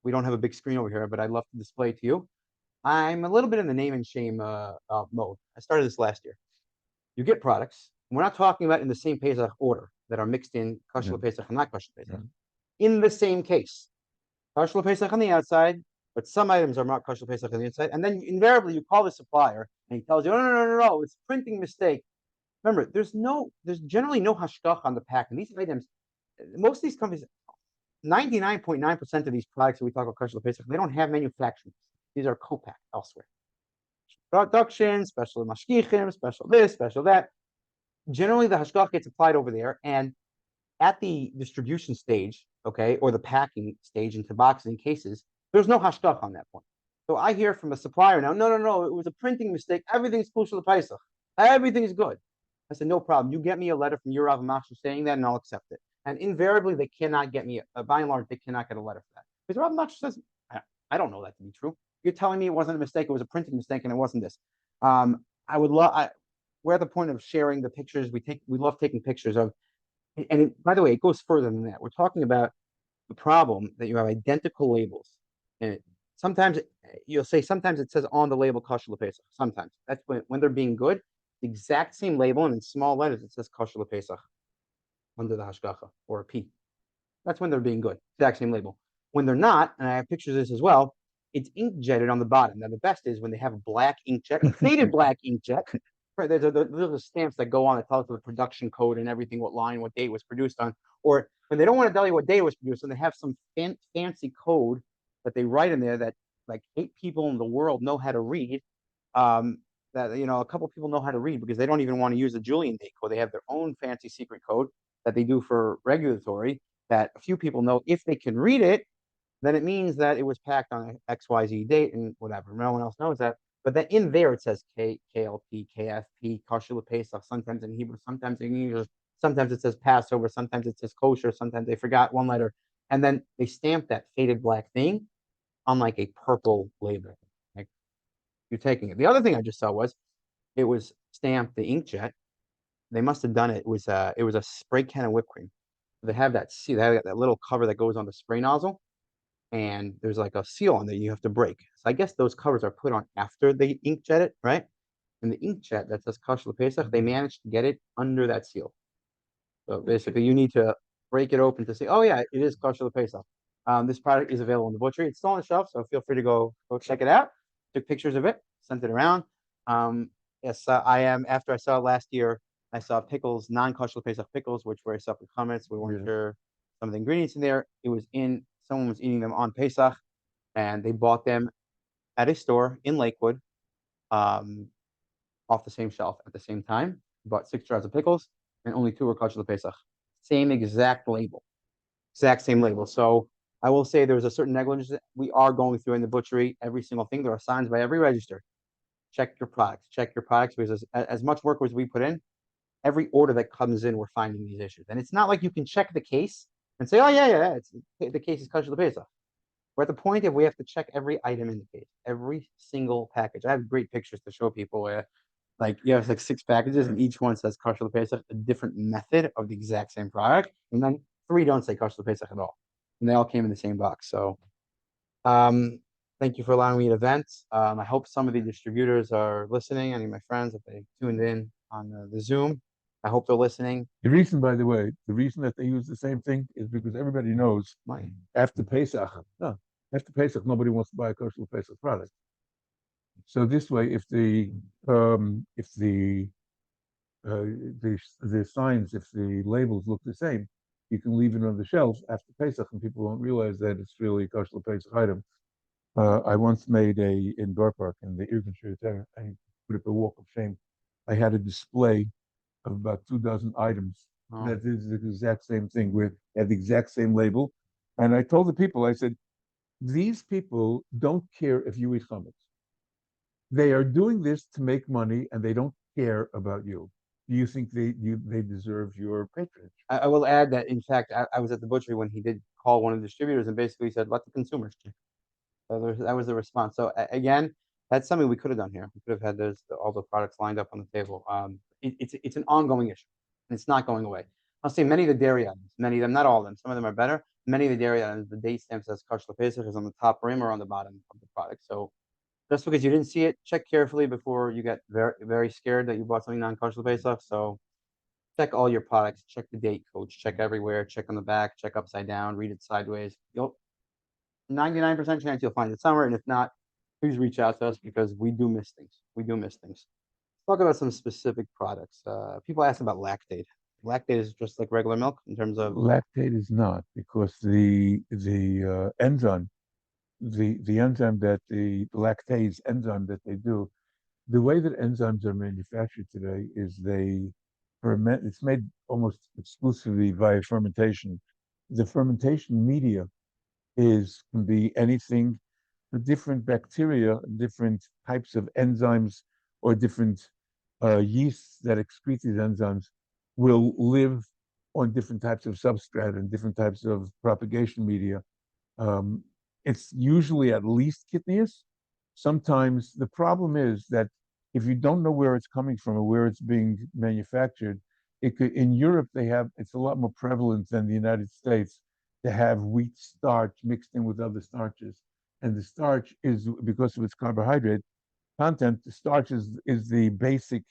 we don't have a big screen over here, but I'd love to display it to you. I'm a little bit in the name and shame mode. I started this last year. You get products. We're not talking about in the same Pesach order that are mixed in kosher Pesach and not kosher Pesach. In the same case, kosher Pesach on the outside, but some items are not kosher Pesach on the inside. And then invariably you call the supplier and he tells you, no, it's a printing mistake. Remember, there's generally no hashkach on the pack. And these items, most of these companies, 99.9% of these products that we talk about kosher Pesach, they don't have manufacturing. These are co-packed elsewhere. Production, special mashgichim, special this, special that. Generally, the hashkach gets applied over there, and at the distribution stage, okay, or the packing stage into boxes and cases, there's no hashkach on that point. So I hear from a supplier now, no, it was a printing mistake. Everything's kosher Pesach. Everything's good. I said, no problem. You get me a letter from your Rav Masha saying that, and I'll accept it. And invariably, they cannot get me, by and large, they cannot get a letter for that. Because Rav Masha says, I don't know that to be true. You're telling me it wasn't a mistake, it was a printing mistake, and it wasn't this. I would love, we're at the point of sharing the pictures. We love taking pictures of, and by the way, it goes further than that. We're talking about the problem that you have identical labels. And sometimes you'll say, sometimes it says on the label kosher Pesach. Sometimes that's when they're being good, the exact same label, and in small letters it says kosher Pesach under the hashgacha or a P. That's when they're being good, exact same label. When they're not, and I have pictures of this as well, it's ink jetted on the bottom. Now the best is when they have a black inkjet, a faded black inkjet. Right, there's the stamps that go on that tell us the production code and everything, what line, what date was produced on. Or when they don't want to tell you what day it was produced on, they have some fancy code that they write in there that like 8 people in the world know how to read. That a couple people know how to read because they don't even want to use the Julian date code. They have their own fancy secret code that they do for regulatory that a few people know. If they can read it, then it means that it was packed on XYZ date and whatever. No one else knows that. But then in there it says KLP, KFP, kosher Pesach, sometimes in Hebrew, sometimes in English, sometimes it says Passover, sometimes it says kosher, sometimes they forgot one letter. And then they stamp that faded black thing on like a purple label. Like you're taking it. The other thing I just saw was it was stamped the inkjet. They must have done it. It was a spray can of whipped cream. They have that seal, they have that little cover that goes on the spray nozzle. And there's like a seal on there you have to break. So I guess those covers are put on after they inkjet it, right? And the inkjet that says kosher Pesach, they managed to get it under that seal. So basically, you need to break it open to say, oh yeah, it is kosher Pesach. This product is available in the butchery. It's still on the shelf, so feel free to go check it out. Took pictures of it, sent it around. Yes, I am. After I saw it last year, I saw pickles, non-kosher Pesach pickles, which were separate comments. We weren't sure some of the ingredients in there. It was in. Someone was eating them on Pesach, and they bought them at a store in Lakewood, off the same shelf at the same time. Bought 6 jars of pickles, and only 2 were kosher Pesach. Same exact label, exact same label. So I will say there was a certain negligence that we are going through in the butchery, every single thing. There are signs by every register. Check your products, because as much work as we put in, every order that comes in, we're finding these issues. And it's not like you can check the case and say, oh, yeah, the case is kosher l'Pesach. We're at the point that we have to check every item in the case, every single package. I have great pictures to show people where, like, you have like 6 packages, and each one says kosher l'Pesach, a different method of the exact same product, and then 3 don't say kosher l'Pesach at all, and they all came in the same box. So, thank you for allowing me to vent. I hope some of the distributors are listening. Any of my friends, if they tuned in on the Zoom, I hope they're listening. The reason, by the way, the reason that they use the same thing is because everybody knows after Pesach, nobody wants to buy a kosher Pesach product. So this way, if the signs, if the labels look the same, you can leave it on the shelf after Pesach, and people won't realize that it's really a kosher Pesach item. I once made in Door Park in the Irvin there. I put up a walk of shame. I had a display of about 24 items that is the exact same thing, with had the exact same label. And I told the people, I said, these people don't care if you eat chametz. They are doing this to make money, and they don't care about you. Do you think they deserve your patronage? I will add that, in fact, I was at the butchery when he did call one of the distributors and basically said, let the consumers check. So that was the response. So again, that's something we could have done here. We could have had all the products lined up on the table. It's an ongoing issue, and it's not going away. I'll say many of the dairy items, many of them, not all of them, some of them are better. Many of the dairy items, the date stamp says kosher l'Pesach is on the top rim or on the bottom of the product. So just because you didn't see it, check carefully before you get very, very scared that you bought something non-kosher l'Pesach. So check all your products, check the date codes, check everywhere, check on the back, check upside down, read it sideways. You'll 99% chance you'll find it somewhere, and if not, please reach out to us because we do miss things. We do miss things. Let's talk about some specific products. People ask about lactate. Lactate is just like regular milk in terms of Lactate is not, because the enzyme, the enzyme that the lactase enzyme that they do, the way that enzymes are manufactured today is they ferment. It's made almost exclusively via fermentation. The fermentation media can be anything. The different bacteria, different types of enzymes, or different yeasts that excrete these enzymes will live on different types of substrate and different types of propagation media. Um, it's usually at least kitnius. Sometimes the problem is that if you don't know where it's coming from or where it's being manufactured, in Europe it's a lot more prevalent than the United States to have wheat starch mixed in with other starches. And the starch is, because of its carbohydrate content, the starch is the basic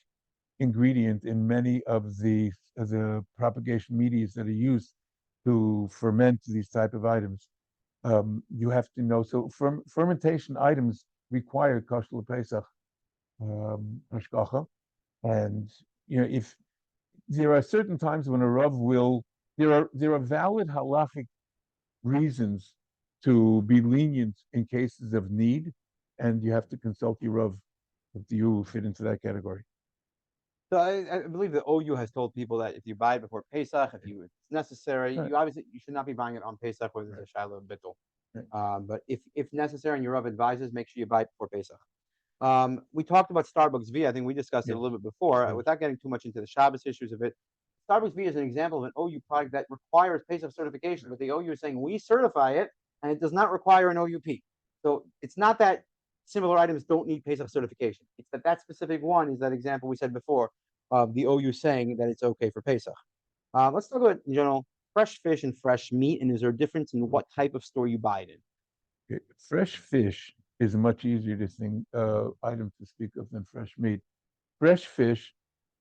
ingredient in many of the propagation medias that are used to ferment these type of items. You have to know. So fermentation items require kosher l'Pesach hashgacha, and if there are certain times when a rav there are valid halachic reasons to be lenient in cases of need, and you have to consult your rav if you fit into that category. So I believe the OU has told people that if you buy it before Pesach, if it's necessary, Right. you should not be buying it on Pesach whether there's a Shiloh Bittul. Right. But if necessary and your Rav advises, make sure you buy it before Pesach. We talked about Starbucks V. I think we discussed it a little bit before, Yes. without getting too much into the Shabbos issues of it. Starbucks V is an example of an OU product that requires Pesach certification, but the OU is saying we certify it and it does not require an OUP. So it's not that similar items don't need Pesach certification. It's that specific one is that example we said before of the OU saying that it's okay for Pesach. Let's talk about, in general, fresh fish and fresh meat, and is there a difference in what type of store you buy it in? Fresh fish is a much easier item to speak of than fresh meat. Fresh fish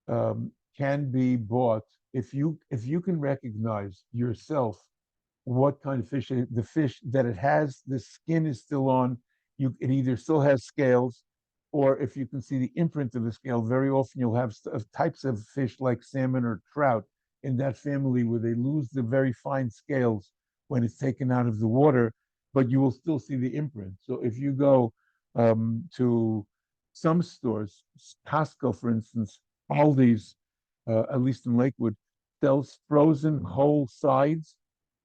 can be bought if you can recognize yourself what kind of fish the fish that it has, the skin is still on. It either still has scales, or if you can see the imprint of the scale, very often you'll have types of fish like salmon or trout in that family where they lose the very fine scales when it's taken out of the water, but you will still see the imprint. So if you go to some stores, Costco, for instance, Aldi's, at least in Lakewood, sells frozen whole sides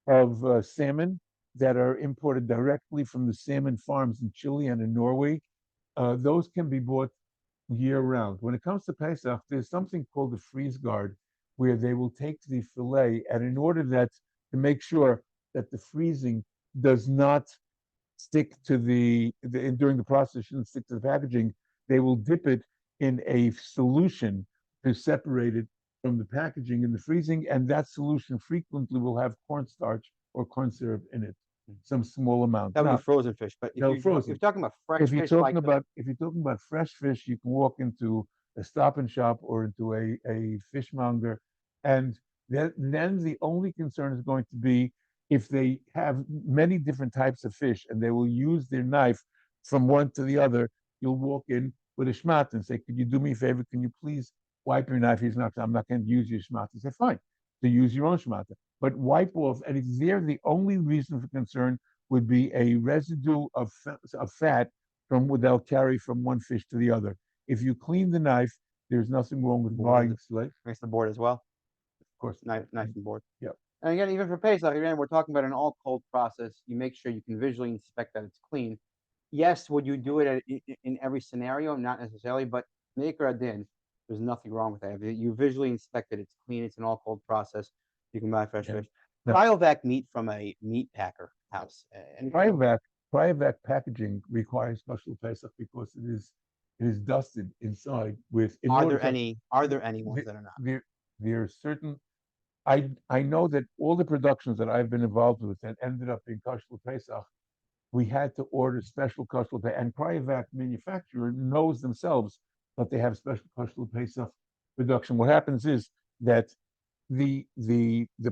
of salmon that are imported directly from the salmon farms in Chile and in Norway, those can be bought year round. When it comes to Pesach, there's something called the freeze guard, where they will take the fillet, and in order that to make sure that the freezing does not stick to during the process, shouldn't stick to the packaging, they will dip it in a solution to separate it from the packaging in the freezing, and that solution frequently will have cornstarch or corn syrup in it, some small amount. That would Now, be frozen fish, but no, if frozen. you're talking about fresh if you're fish, talking like about if you're talking about fresh fish, you can walk into a Stop and Shop or into a fishmonger, and then the only concern is going to be if they have many different types of fish and they will use their knife from one to the other. You'll walk in with a schmat and say, "Could you do me a favor? Can you please wipe your knife?" He's not. I'm not going to use your schmat. He said, "Fine, to use your own schmat, but wipe off." And it's there. The only reason for concern would be a residue of fat from what they'll carry from one fish to the other. If you clean the knife, there's nothing wrong with buying the fillet. makes the board as well. Of course, Knife and board. Yep. And again, even for Pesach, again, we're talking about an all cold process. You make sure you can visually inspect that it's clean. Yes, would you do it in every scenario? Not necessarily, but maker adin, there's nothing wrong with that. If you visually inspect it, it's clean, it's an all cold process. You can buy fresh fish. No. Cryovac meat from a meat packer house. Cryovac packaging requires special Pesach because it is dusted inside with. Are there any ones that are not? There are certain. I know that all the productions that I've been involved with that ended up in kosher Pesach, we had to order special kosher Pesach, and Cryovac manufacturer knows themselves that they have special kosher Pesach production. What happens is that the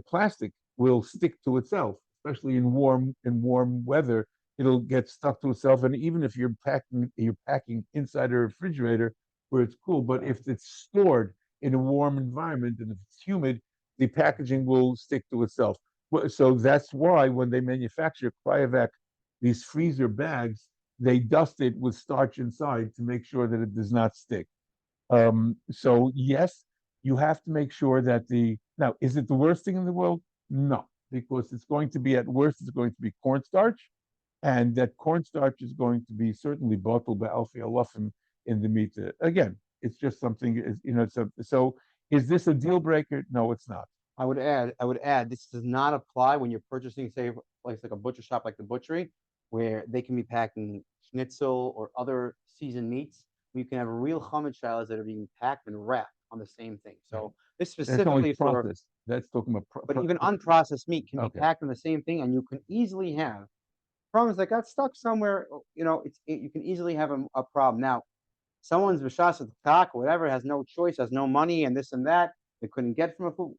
plastic will stick to itself, especially in warm weather. It'll get stuck to itself, and even if you're packing inside a refrigerator where it's cool, but if it's stored in a warm environment and if it's humid, the packaging will stick to itself. So that's why when they manufacture Cryovac, these freezer bags, they dust it with starch inside to make sure that it does not stick. So yes, you have to make sure that now, is it the worst thing in the world? No, because it's going to be, at worst, it's going to be cornstarch, and that cornstarch is going to be certainly bottled by Alfie Alufim in the meat. Again, it's just something, so is this a deal breaker? No, it's not. I would add, this does not apply when you're purchasing, say, like a butcher shop like the butchery, where they can be packing schnitzel or other seasoned meats. You can have real chametz shilas that are being packed and wrapped on the same thing. So this specifically is for, that's talking about, but even unprocessed meat can be packed on the same thing, and you can easily have problems that got stuck somewhere. You can easily have a problem. Now, someone's b'shas at the cock or whatever has no choice, has no money, and this and that they couldn't get from a food.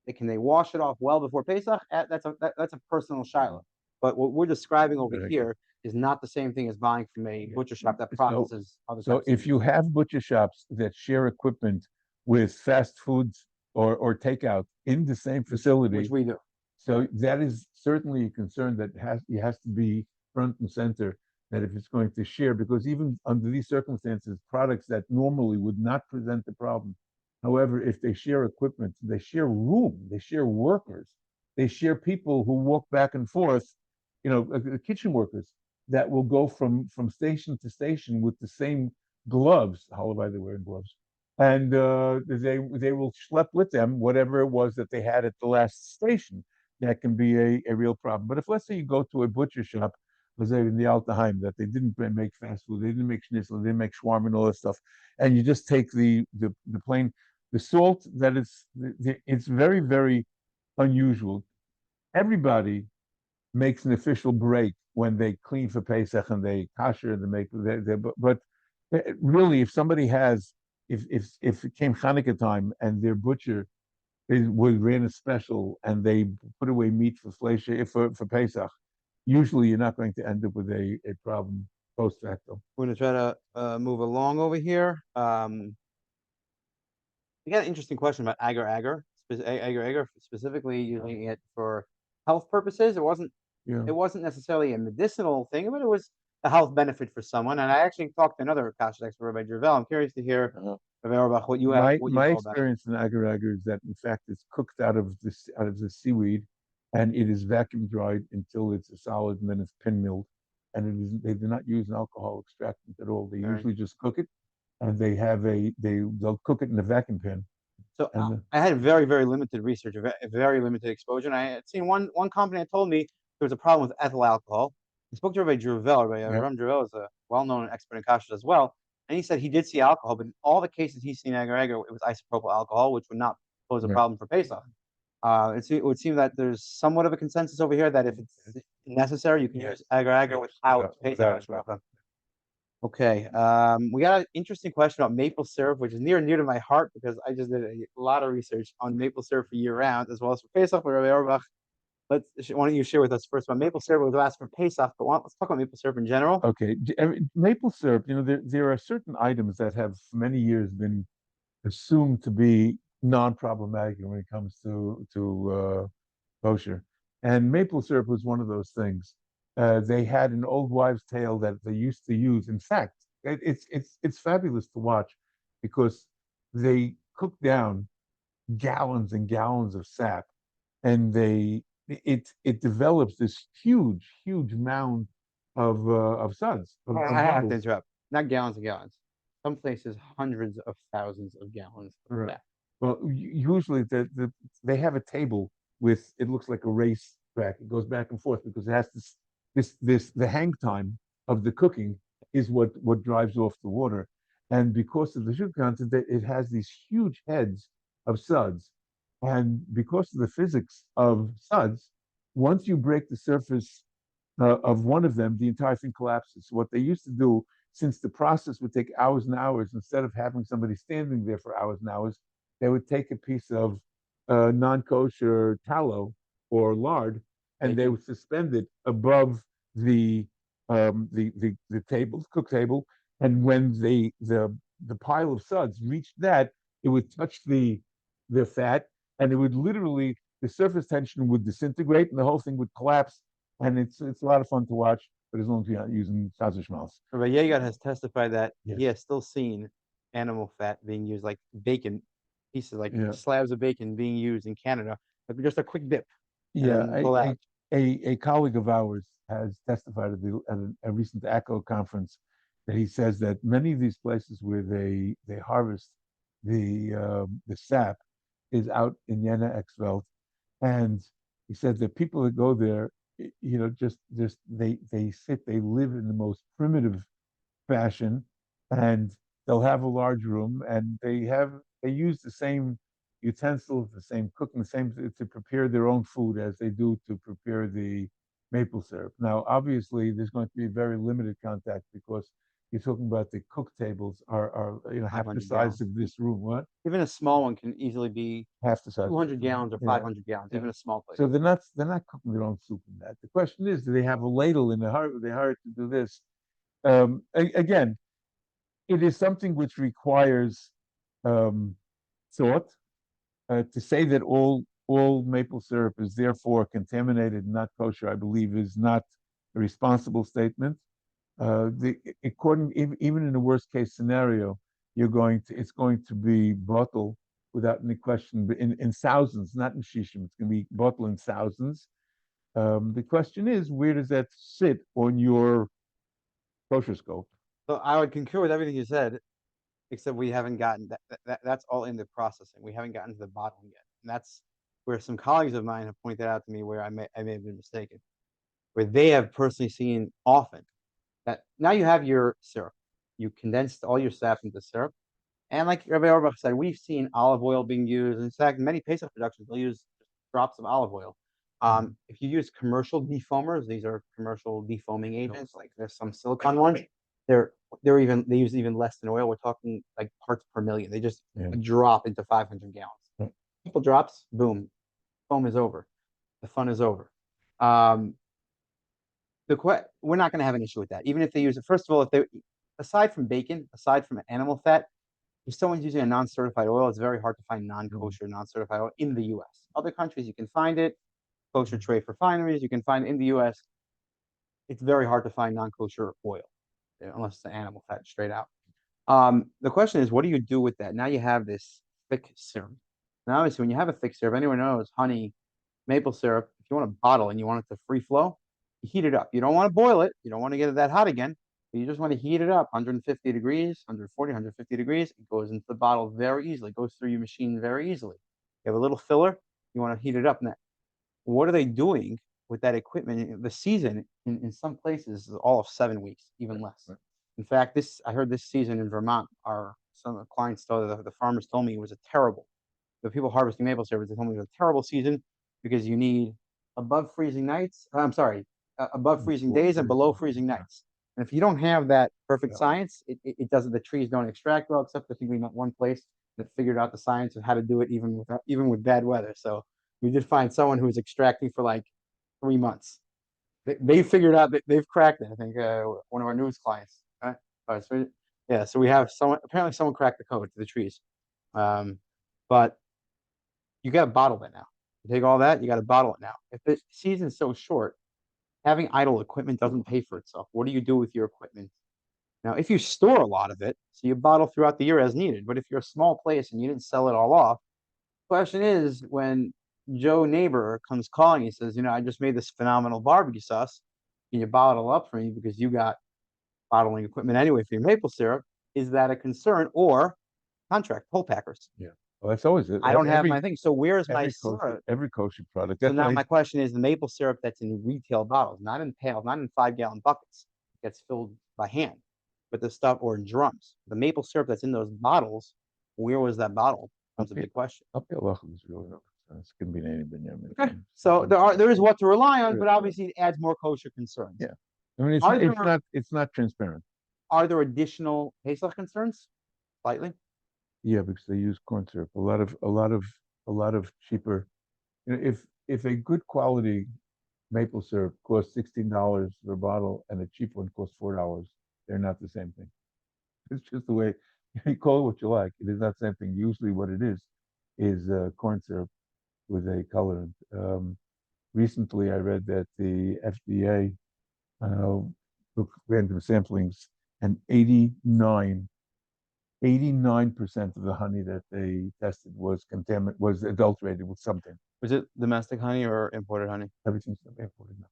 They wash it off well before Pesach? That's a personal shilah. But what we're describing over here is not the same thing as buying from a butcher shop that processes other. So if you have butcher shops that share equipment with fast foods or takeout in the same facility, which we do, so that is certainly a concern that has to be front and center. That if it's going to share, because even under these circumstances, products that normally would not present the problem. However, if they share equipment, they share room, they share workers, they share people who walk back and forth, kitchen workers that will go from station to station with the same gloves. How are they wearing gloves? And they will schlep with them whatever it was that they had at the last station. That can be a real problem. But if, let's say, you go to a butcher shop, let's say in the Altaheim, that they didn't make fast food, they didn't make schnitzel, they didn't make shawarma and all that stuff, and you just take the plain, the salt, it's very, very unusual. Everybody makes an official break when they clean for Pesach and they kasher and they make, but really, if somebody has, if it came Hanukkah time and their butcher ran a special and they put away meat for for Pesach, usually you're not going to end up with a problem post facto. We're going to try to move along over here. We got an interesting question about agar specifically using it for health purposes. It wasn't necessarily a medicinal thing, but it was a health benefit for someone. And I actually talked to another kashrut expert, Rabbi Jervel. I'm curious to hear, Rabbi Auerbach, what you have. My experience in agar is that, in fact, it's cooked out of the seaweed, and it is vacuum dried until it's a solid, and then it's pin milled. And it is they do not use an alcohol extractant at all. They usually just cook it, and they'll cook it in a vacuum pan. So And I had very, very limited research, a very limited exposure. And I had seen one company that told me there was a problem with ethyl alcohol. I spoke to Rabbi Druvel. Rabbi Druvel is a well-known expert in kashrut as well. And he said he did see alcohol, but in all the cases he's seen agar agar, it was isopropyl alcohol, which would not pose a problem for Pesach. It would seem that there's somewhat of a consensus over here that if it's necessary, you can use agar agar without Pesach. Okay. We got an interesting question about maple syrup, which is near and dear to my heart because I just did a lot of research on maple syrup for year round, as well as for Pesach with Rabbi Auerbach. Why don't you share with us first about maple syrup? We'll ask for Pesach, but let's talk about maple syrup in general. Okay, maple syrup. There are certain items that have for many years been assumed to be non-problematic when it comes to kosher, and maple syrup was one of those things. They had an old wives' tale that they used to use. In fact, it's fabulous to watch because they cook down gallons and gallons of sap, and it develops this huge mound of suds. I have to interrupt. Not gallons and gallons. Some places hundreds of thousands of gallons of Right. sap. Well, usually they have a table with it looks like a race track. It goes back and forth because it has the hang time of the cooking is what drives off the water, and because of the sugar content, it has these huge heads of suds, and because of the physics of suds, once you break the surface of one of them, the entire thing collapses. So what they used to do, since the process would take hours and hours, instead of having somebody standing there for hours and hours, they would take a piece of non-kosher tallow or lard, and they would suspend it above the table, cook table, and when the pile of suds reached that, it would touch the fat, and it would literally the surface tension would disintegrate, and the whole thing would collapse. And it's a lot of fun to watch, but as long as you're not using Chazashmals. Rabbi Yeager has testified that Yes. he has still seen animal fat being used, like bacon pieces, like slabs of bacon being used in Canada, like just a quick dip. Yeah, a colleague of ours has testified at a recent ACO conference that he says that many of these places where they harvest the sap is out in Jena Exveld, and he said that people that go there, just they live in the most primitive fashion, and they'll have a large room, and they use the same utensils, the same cooking, the same to prepare their own food as they do to prepare the maple syrup. Now, obviously, there's going to be very limited contact because you're talking about the cook tables are half the size of this room. What? Even a small one can easily be half the size. 200 gallons or 500 gallons, even a small place. So they're not cooking their own soup in that. The question is, do they have a ladle in the heart? They hire to do this. Again, it is something which requires thought. To say that all maple syrup is therefore contaminated and not kosher, I believe, is not a responsible statement. Even in the worst case scenario, it's going to be bottled without any question, but in thousands, not in shishim. It's going to be bottled in thousands. The question is, where does that sit on your kosher scope? So I would concur with everything you said, except we haven't gotten that's all in the processing. We haven't gotten to the bottling yet. And that's where some colleagues of mine have pointed out to me where I may have been mistaken, where they have personally seen often that now you have your syrup. You condensed all your sap into syrup. And like Rabbi Auerbach said, we've seen olive oil being used. In fact, many Pesach productions, they'll use drops of olive oil. If you use commercial defoamers, these are commercial defoaming agents, like there's some silicone ones. They use even less than oil. We're talking like parts per million. They just drop into 500 gallons. Couple drops, boom, foam is over. The fun is over. We're not going to have an issue with that, even if they use it. First of all, aside from bacon, aside from animal fat, if someone's using a non-certified oil, it's very hard to find non-kosher, non-certified oil in the U.S. Other countries, you can find it. Kosher trade refineries, you can find it in the U.S. It's very hard to find non-kosher oil, unless it's animal fat straight out. The question is, what do you do with that? Now you have this thick syrup. Now, obviously, when you have a thick syrup, anyone knows honey, maple syrup, if you want to bottle and you want it to free flow, you heat it up. You don't want to boil it. You don't want to get it that hot again. But you just want to heat it up 150 degrees, 140, 150 degrees. It goes into the bottle very easily. It goes through your machine very easily. You have a little filler. You want to heat it up. Now, what are they doing with that equipment? The season in some places is all of 7 weeks, even less. Right. In fact, I heard this season in Vermont, some of the clients told the farmers told me it was a terrible. The people harvesting maple syrup, they told me it was a terrible season because you need above freezing nights. I'm sorry, above freezing days and below freezing nights. And if you don't have that perfect science, it doesn't. The trees don't extract well. Except I think we met one place that figured out the science of how to do it even with bad weather. So we did find someone who was extracting for like 3 months. They figured out that they've cracked it. I think one of our newest clients. All right, so yeah, so we have someone. Apparently, someone cracked the code to the trees. But you got to bottle it now. You take all that, you got to bottle it now. If the season's so short, having idle equipment doesn't pay for itself. What do you do with your equipment? Now, if you store a lot of it, so you bottle throughout the year as needed, but if you're a small place and you didn't sell it all off, the question is when Joe neighbor comes calling, he says, I just made this phenomenal barbecue sauce. Can you bottle up for me because you got bottling equipment anyway for your maple syrup? Is that a concern or contract whole packers? Yeah. Well, that's always it. I don't have my thing. So where's my syrup? Every kosher product. So That's now why my question is the maple syrup that's in retail bottles, not in pails, not in 5-gallon buckets, gets filled by hand, but the stuff or in drums. The maple syrup that's in those bottles, where was that bottle? That's a big question. it's going to be an any Benjamin. Okay. So there is what to rely on, but obviously it adds more kosher concerns. Yeah. I mean, it's not transparent. Are there additional Pesach concerns? Slightly. Yeah, because they use corn syrup. A lot of cheaper. If a good quality maple syrup costs $16 per bottle and a cheap one costs $4, they're not the same thing. It's just the way you call it what you like. It is not the same thing. Usually, what it is corn syrup with a colorant. Recently, I read that the FDA took random samplings and 89% of the honey that they tested was adulterated with something. Was it domestic honey or imported honey? Everything's imported now.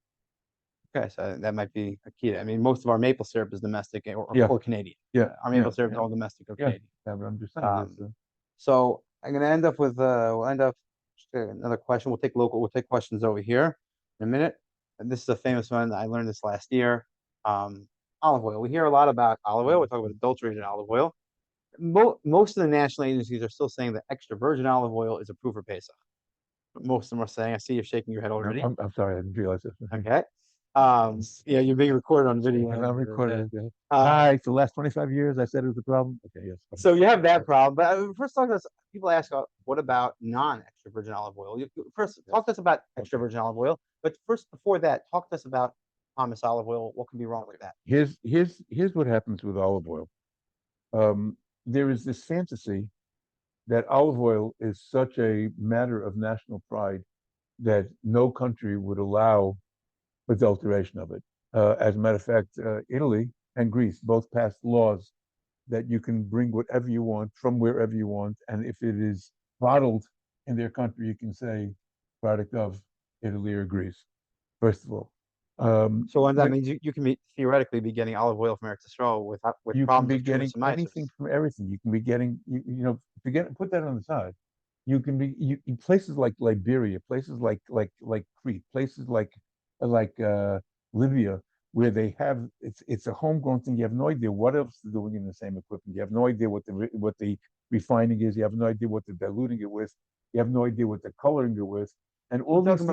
Okay, so that might be a key. I mean, most of our maple syrup is domestic or Canadian. Yeah, our maple syrup is all domestic or Canadian. Yeah, but I'm just saying. So I'm going to end up with another question. We'll take questions over here in a minute. And this is a famous one. I learned this last year. Olive oil. We hear a lot about olive oil. We talk about adulterated olive oil. Most of the national agencies are still saying that extra virgin olive oil is approved for Pesach. Most of them are saying. I see you're shaking your head already. I'm sorry, I didn't realize this. Okay. Yeah, you're being recorded on video. I'm recorded. Hi, for the last 25 years, I said it was a problem. Okay, yes. So you have that problem, but first talk to us. People ask, what about non-extra virgin olive oil? First, talk to us about extra virgin olive oil. But first, before that, talk to us about Thomas olive oil. What can be wrong with that? Here's what happens with olive oil. There is this fantasy that olive oil is such a matter of national pride that no country would allow adulteration of it. As a matter of fact, Italy and Greece both passed laws that you can bring whatever you want from wherever you want, and if it is bottled in their country, you can say product of Italy or Greece. First of all, so that means you can theoretically be getting olive oil from Eretz Yisrael with you problems. Can be getting anything from everything. You can be getting put that on the side. You can be places like Liberia, places like Crete, places like Libya, where they have it's a homegrown thing. You have no idea what else they're doing in the same equipment. You have no idea what the refining is. You have no idea what they're diluting it with. You have no idea what they're coloring it with. And all these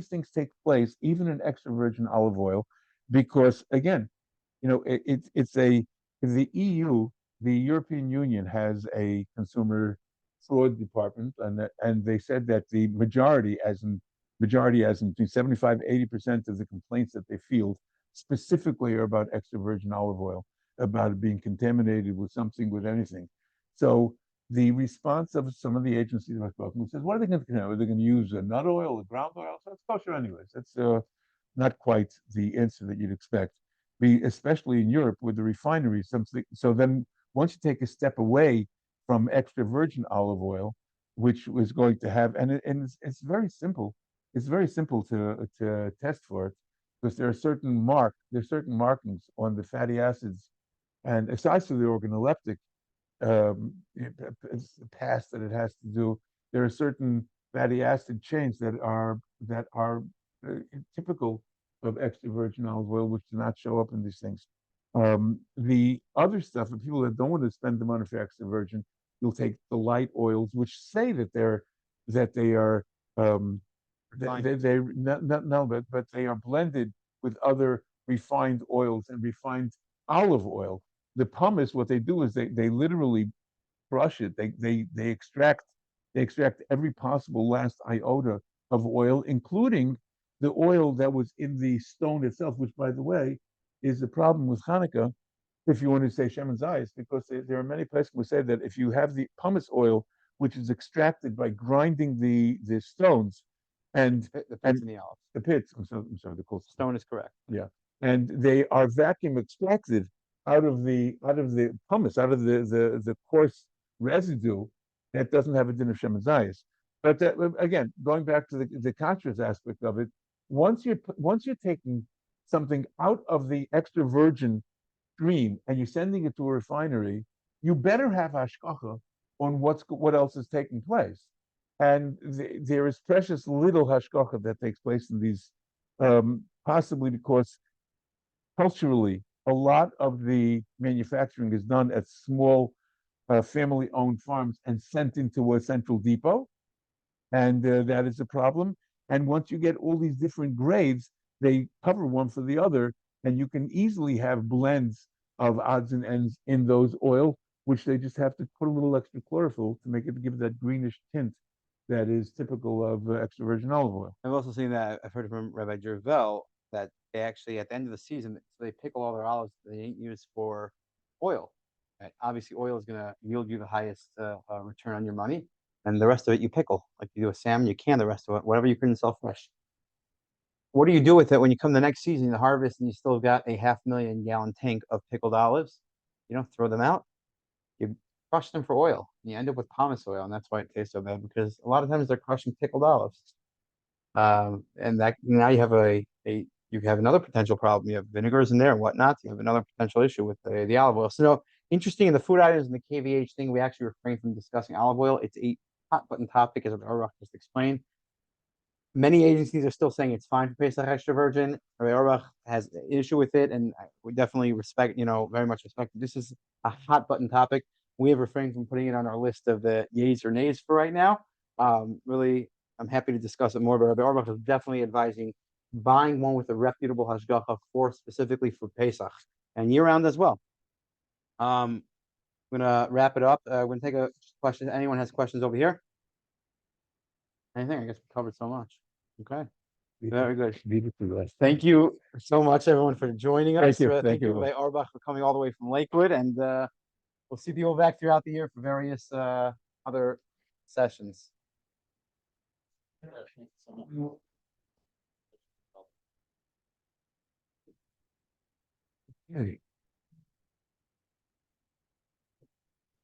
things take place even in extra virgin olive oil, because again, the EU, the European Union has a consumer fraud department, and they said that the majority, as in between 75-80% of the complaints that they field specifically are about extra virgin olive oil, about it being contaminated with something, with anything. So the response of some of the agencies I've spoken with says, what are they going to do? Are they going to use nut oil or ground oil? So it's kosher anyways. That's not quite the answer that you'd expect, especially in Europe with the refineries. So then once you take a step away from extra virgin olive oil, which was going to have, and it's very simple. it's very simple to test for it because there's certain markings on the fatty acids, and aside from the organoleptic pass that it has to do, there are certain fatty acid chains that are uh, typical of extra virgin olive oil, which do not show up in these things. The other stuff, for people that don't want to spend the money for extra virgin, you'll take the light oils, which say that they are they no, but they are blended with other refined oils and refined olive oil. The pumice, what they do is they literally crush it. They extract every possible last iota of oil, including the oil that was in the stone itself, which, by the way, is the problem with Hanukkah. If you want to say Shemin Zayis, because there are many places who say that if you have the pumice oil, which is extracted by grinding the stones, and The and pits and the olives. the pits, I'm sorry, the coal Stone is correct. yeah, and they are vacuum extracted out of the pumice, out of the coarse residue that doesn't have a din of Shemin Zayis. But again, going back to the contrast aspect of it, once you're taking something out of the extra virgin stream and you're sending it to a refinery, you better have hashkacha on what else is taking place. And there is precious little hashkacha that takes place in these, possibly because culturally, a lot of the manufacturing is done at small family-owned farms and sent into a central depot, and that is a problem. And once you get all these different grades, they cover one for the other, and you can easily have blends of odds and ends in those oil, which they just have to put a little extra chlorophyll to make it give that greenish tint that is typical of extra virgin olive oil. I've also seen that, I've heard from Rabbi Jervel that they actually, at the end of the season, so they pickle all their olives that they ain't used for oil. Right? Obviously, oil is going to yield you the highest return on your money, and the rest of it you pickle. Like you do a salmon, you can the rest of it, whatever you couldn't sell fresh. What do you do with it when you come the next season, the harvest, and you still got a 500,000 gallon tank of pickled olives? You don't throw them out. You crush them for oil. And you end up with pumice oil, and that's why it tastes so bad, because a lot of times they're crushing pickled olives. And that now you have you have another potential problem. You have vinegars in there and whatnot. You have another potential issue with the olive oil. So, no, interesting in the food items and the KVH thing, we actually refrain from discussing olive oil. It's a hot button topic, as Auerbach just explained. Many agencies are still saying it's fine for Pesach extra virgin. Rabbi Auerbach has an issue with it, and we definitely respect, very much respect. This is a hot button topic. We have refrained from putting it on our list of the yays or nays for right now. Really, I'm happy to discuss it more, but Rabbi Auerbach is definitely advising buying one with a reputable hashgacha specifically for Pesach and year round as well. I'm gonna wrap it up. We're gonna take a question. Anyone has questions over here? Anything? I guess we covered so much. Okay. Very good. Thank you so much, everyone, for joining us. Thank you. Rabbi Auerbach for coming all the way from Lakewood, and we'll see people back throughout the year for various other sessions. Okay.